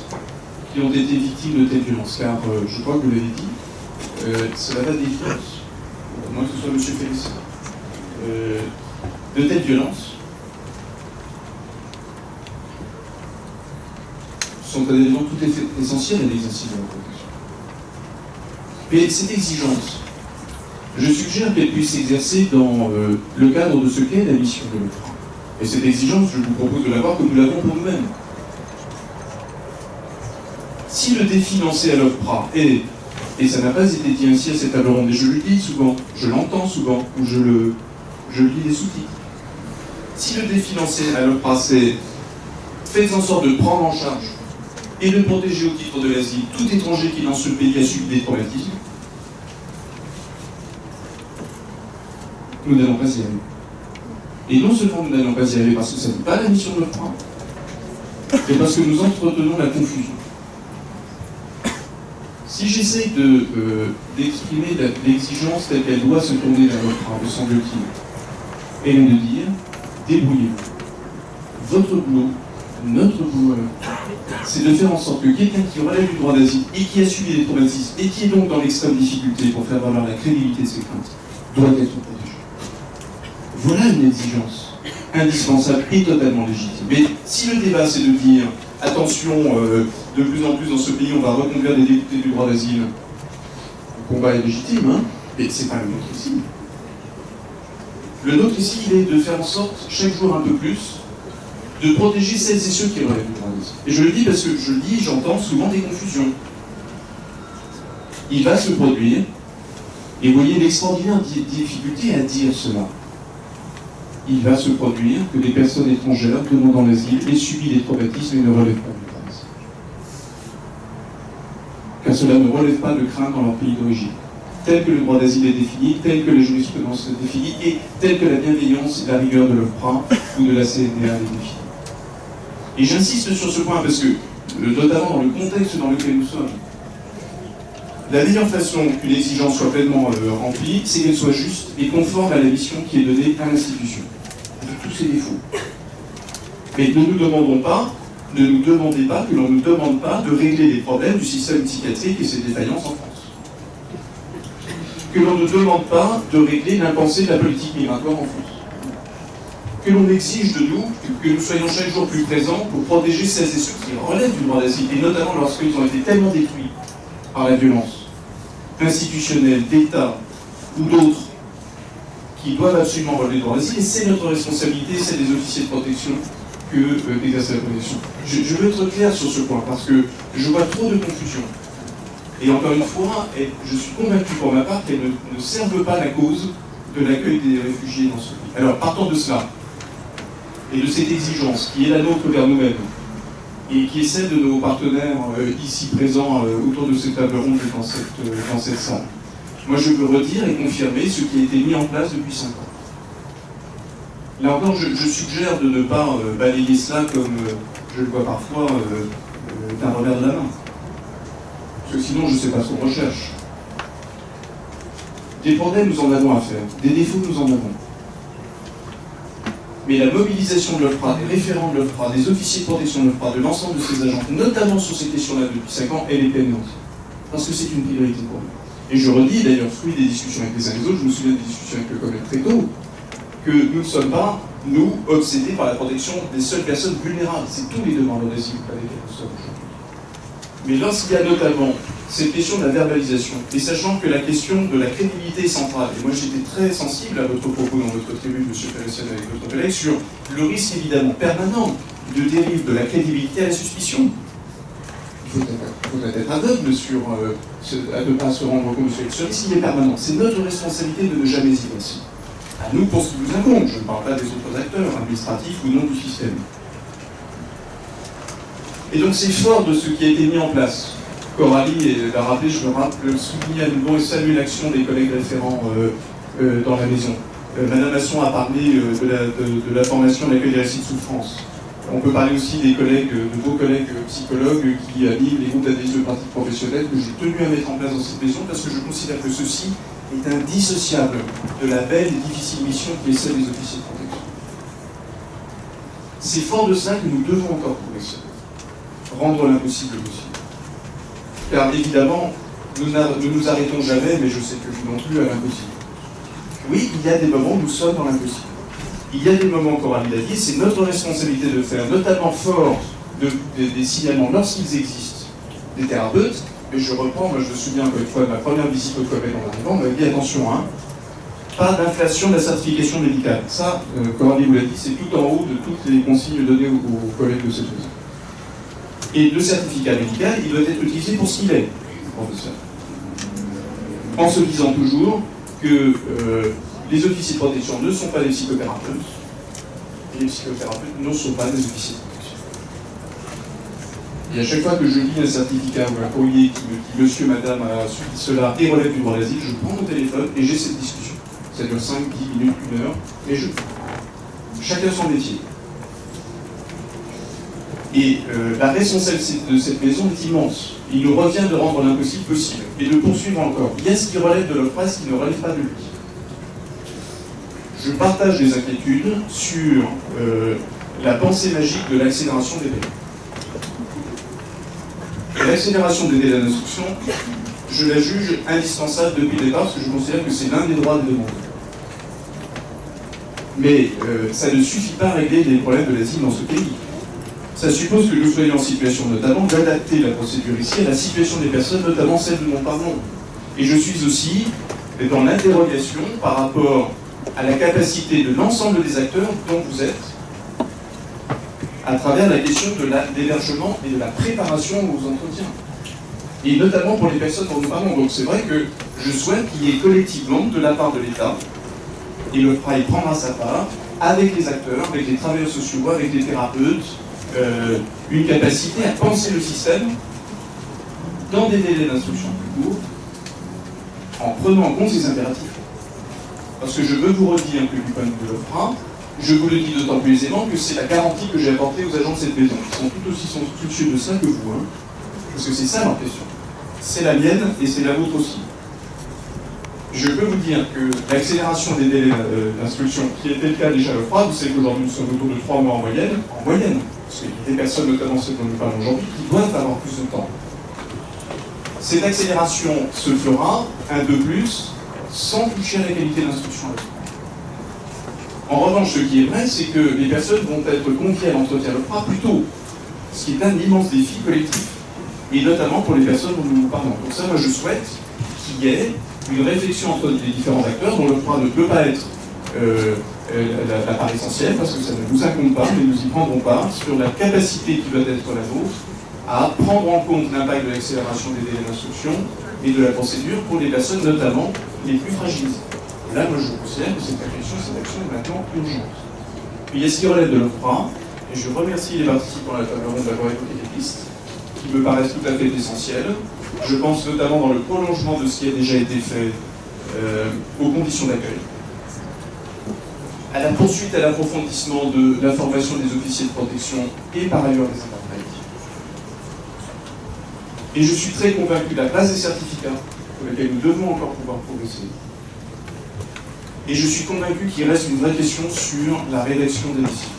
[SPEAKER 1] qui ont été victimes de telles violences. Car, je crois que vous l'avez dit, cela va d'évidence, à moins que ce soit M. Félicien, de telles violences sont un élément tout à fait essentiel à l'exercice de la protection. Mais cette exigence, je suggère qu'elle puisse s'exercer dans le cadre de ce qu'est la mission de l'OFPRA. Et cette exigence, je vous propose de l'avoir comme nous l'avons pour nous-mêmes. Si le défi lancé à l'OFPRA est, et ça n'a pas été dit ainsi à cette table ronde, et je le dis souvent, je l'entends souvent, ou je lis les sous-titres. Si le défi lancé à l'OFPRA c'est faites en sorte de prendre en charge et de protéger au titre de l'asile tout étranger qui dans ce pays a subi des traumatismes, nous n'allons pas y arriver. Et non seulement nous n'allons pas y arriver parce que ça n'est pas la mission de l'OFPRA, mais parce que nous entretenons la confusion. Si j'essaye d'exprimer l'exigence telle qu'elle doit se tourner vers l'OFPRA, me semble-t-il, elle est de dire, débrouillez-vous. Votre boulot, notre boulot, c'est de faire en sorte que quelqu'un qui relève du droit d'asile et qui a subi des traumatismes et qui est donc dans l'extrême difficulté pour faire valoir la crédibilité de ses craintes, doit être protégé. Voilà une exigence indispensable et totalement légitime. Mais si le débat c'est de dire attention, de plus en plus dans ce pays on va reconduire des députés du droit d'asile, le combat est légitime, hein, mais c'est pas le nôtre ici. Le nôtre ici, il est de faire en sorte, chaque jour un peu plus, de protéger celles et ceux qui relèvent du droit d'asile. Et je le dis parce que j'entends souvent des confusions. Il va se produire, et vous voyez l'extraordinaire difficulté à dire cela. Il va se produire que des personnes étrangères demandant l'asile aient subi des traumatismes et ne relèvent pas du droit d'asile. Car cela ne relève pas de crainte dans leur pays d'origine, tel que le droit d'asile est défini, tel que la jurisprudence est définie, et tel que la bienveillance et la rigueur de l'OFPRA ou de la CNDA est définie. Et j'insiste sur ce point parce que, notamment dans le contexte dans lequel nous sommes, la meilleure façon qu'une exigence soit pleinement remplie, c'est qu'elle soit juste et conforme à la mission qui est donnée à l'institution, avec tous ses défauts. Mais ne nous demandez pas que l'on ne nous demande pas de régler les problèmes du système psychiatrique et ses défaillances en France. Que l'on ne demande pas de régler l'impensé de la politique migratoire en France. Que l'on exige de nous que nous soyons chaque jour plus présents pour protéger celles et ceux qui relèvent du droit d'asile, et notamment lorsqu'ils ont été tellement détruits par la violence institutionnelle, d'État ou d'autres qui doivent absolument relever du droit d'asile, et c'est notre responsabilité, c'est des officiers de protection que d'exercer la protection. Je veux être clair sur ce point, parce que je vois trop de confusion. Et encore une fois, je suis convaincu pour ma part qu'elles ne servent pas la cause de l'accueil des réfugiés dans ce pays. Alors, partant de cela, et de cette exigence qui est la nôtre vers nous-mêmes, et qui est celle de nos partenaires ici présents autour de cette table ronde dans cette salle. Moi, je veux redire et confirmer ce qui a été mis en place depuis 5 ans. Là encore, je suggère de ne pas balayer cela comme je le vois parfois d'un revers de la main. Parce que sinon, je ne sais pas ce qu'on recherche. Des problèmes, nous en avons à faire. Des défauts, nous en avons. Mais la mobilisation de l'OFPRA, des référents de l'OFPRA, des officiers de protection de l'OFPRA, de l'ensemble de ces agents, notamment sur ces questions-là depuis 5 ans, elle est payante. Parce que c'est une priorité pour nous. Et je redis, d'ailleurs, fruit des discussions avec les uns et les autres, je me souviens des discussions avec le collègue très tôt, que nous ne sommes pas, nous, obsédés par la protection des seules personnes vulnérables. C'est tous les demandeurs d'asile avec lesquels nous sommes aujourd'hui. Mais lorsqu'il y a notamment cette question de la verbalisation, et sachant que la question de la crédibilité est centrale, et moi j'étais très sensible à votre propos dans votre tribune, M. Péressian, avec votre collègue, sur le risque évidemment permanent de dérive de la crédibilité à la suspicion. Il faut être aveugle sur, à ne pas se rendre compte de ce risque, il est permanent. C'est notre responsabilité de ne jamais y penser. À nous pour ce qui nous incombe, je ne parle pas des autres acteurs, administratifs ou non du système. Et donc c'est fort de ce qui a été mis en place. Coralie l'a rappelé, je le souligne à nouveau et salue l'action des collègues référents dans la maison. Madame Masson a parlé de la formation à l'accueil des récits de souffrance. On peut parler aussi des collègues, de vos collègues psychologues qui animent les groupes d'adhésion de pratiques professionnelles que j'ai tenu à mettre en place dans cette maison parce que je considère que ceci est indissociable de la belle et difficile mission qui est celle des officiers de protection. C'est fort de ça que nous devons encore progresser. Rendre l'impossible possible. Car évidemment, nous ne nous arrêtons jamais, mais je sais que vous non plus, à l'impossible. Oui, il y a des moments où nous sommes dans l'impossible. Il y a des moments, Coralie l'a dit, c'est notre responsabilité de faire, notamment fort des signalements lorsqu'ils existent, des thérapeutes. Mais je reprends, moi je me souviens encore une fois de ma première visite au Covid en arrivant, on m'a dit attention, hein, pas d'inflation de la certification médicale. Ça, Coralie vous l'a dit, c'est tout en haut de toutes les consignes données aux collègues de cette maison. Et le certificat médical, il doit être utilisé pour ce qu'il est, professeur. En se disant toujours que les officiers de protection ne sont pas des psychothérapeutes, et les psychothérapeutes ne sont pas des officiers de protection. Et à chaque fois que je lis un certificat ou un courrier qui me dit monsieur, madame a subi cela et relève du droit d'asile, je prends mon téléphone et j'ai cette discussion. Ça dure 5, 10 minutes, 1 heure, et je chacun son métier. Et la responsabilité de cette maison est immense. Il nous revient de rendre l'impossible possible et de poursuivre encore. Il y a ce qui relève de l'OFPRA, ce qui ne relève pas de lui. Je partage des inquiétudes sur la pensée magique de l'accélération des délais. L'accélération des délais d'instruction, je la juge indispensable depuis le départ parce que je considère que c'est l'un des droits des demandeurs. Mais ça ne suffit pas à régler les problèmes de l'asile dans ce pays. Ça suppose que nous soyons en situation notamment d'adapter la procédure ici à la situation des personnes, notamment celle de mon parlement. Et je suis aussi dans l'interrogation par rapport à la capacité de l'ensemble des acteurs dont vous êtes à travers la question de l'hébergement et de la préparation aux entretiens. Et notamment pour les personnes dont nous parlons. Donc c'est vrai que je souhaite qu'il y ait collectivement, de la part de l'État, et l'OFPRA y prendra sa part, avec les acteurs, avec les travailleurs sociaux, avec les thérapeutes, une capacité à penser le système dans des délais d'instruction plus courts, en prenant en compte ces impératifs. Parce que je veux vous redire que du point de vue de l'OFPRA, je vous le dis d'autant plus aisément que c'est la garantie que j'ai apportée aux agents de cette maison, qui sont tout aussi soucieux de ça que vous, hein, parce que c'est ça leur question. C'est la mienne et c'est la vôtre aussi. Je peux vous dire que l'accélération des délais d'instruction, qui était le cas déjà à l'OFPRA, vous savez qu'aujourd'hui nous sommes autour de 3 mois en moyenne, parce qu'il y a des personnes, notamment celles dont nous parlons aujourd'hui, qui doivent avoir plus de temps. Cette accélération se fera un peu plus sans toucher à la qualité d'instruction. En revanche, ce qui est vrai, c'est que les personnes vont être confiées à l'entretien l'OFPRA plus tôt, ce qui est un immense défi collectif, et notamment pour les personnes dont nous parlons. Donc ça, moi je souhaite qu'il y ait une réflexion entre les différents acteurs dont l'OFPRA ne peut pas être la part essentielle, parce que ça ne nous incombe pas, mais nous y prendrons part, sur la capacité qui doit être la nôtre à prendre en compte l'impact de l'accélération des délais d'instruction et de la procédure pour les personnes notamment les plus fragilisées. Et là, moi je considère que cette action est maintenant urgente. Puis il y a ce qui relève de l'OFPRA, et je remercie les participants à la table ronde d'avoir évoqué des pistes qui me paraissent tout à fait essentielles. Je pense notamment dans le prolongement de ce qui a déjà été fait aux conditions d'accueil, à la poursuite et à l'approfondissement de la formation des officiers de protection et par ailleurs des interprètes. Et je suis très convaincu de la place des certificats, pour lesquels nous devons encore pouvoir progresser. Et je suis convaincu qu'il reste une vraie question sur la rédaction des décisions.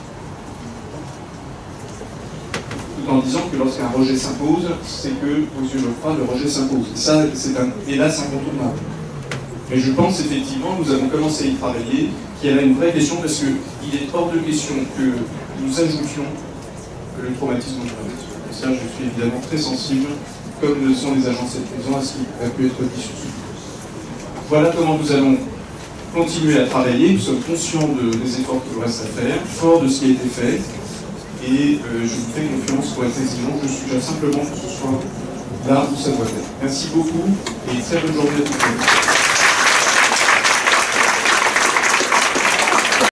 [SPEAKER 1] Tout en disant que lorsqu'un rejet s'impose, c'est que, aux yeux de l'OFPRA, le rejet s'impose. Et ça, c'est hélas incontournable. Mais je pense effectivement, nous avons commencé à y travailler, qu'il y avait une vraie question, parce qu'il est hors de question que nous ajoutions le traumatisme de l'agression. Et ça, je suis évidemment très sensible, comme le sont les agents de cette prison, à ce qui a pu être dit sur ce sujet. Voilà comment nous allons continuer à travailler. Nous sommes conscients des efforts qu'il reste à faire, forts de ce qui a été fait, et je vous fais confiance pour être exigeant. Je suggère simplement que ce soit là où ça doit être. Merci beaucoup, et très bonne journée à tous.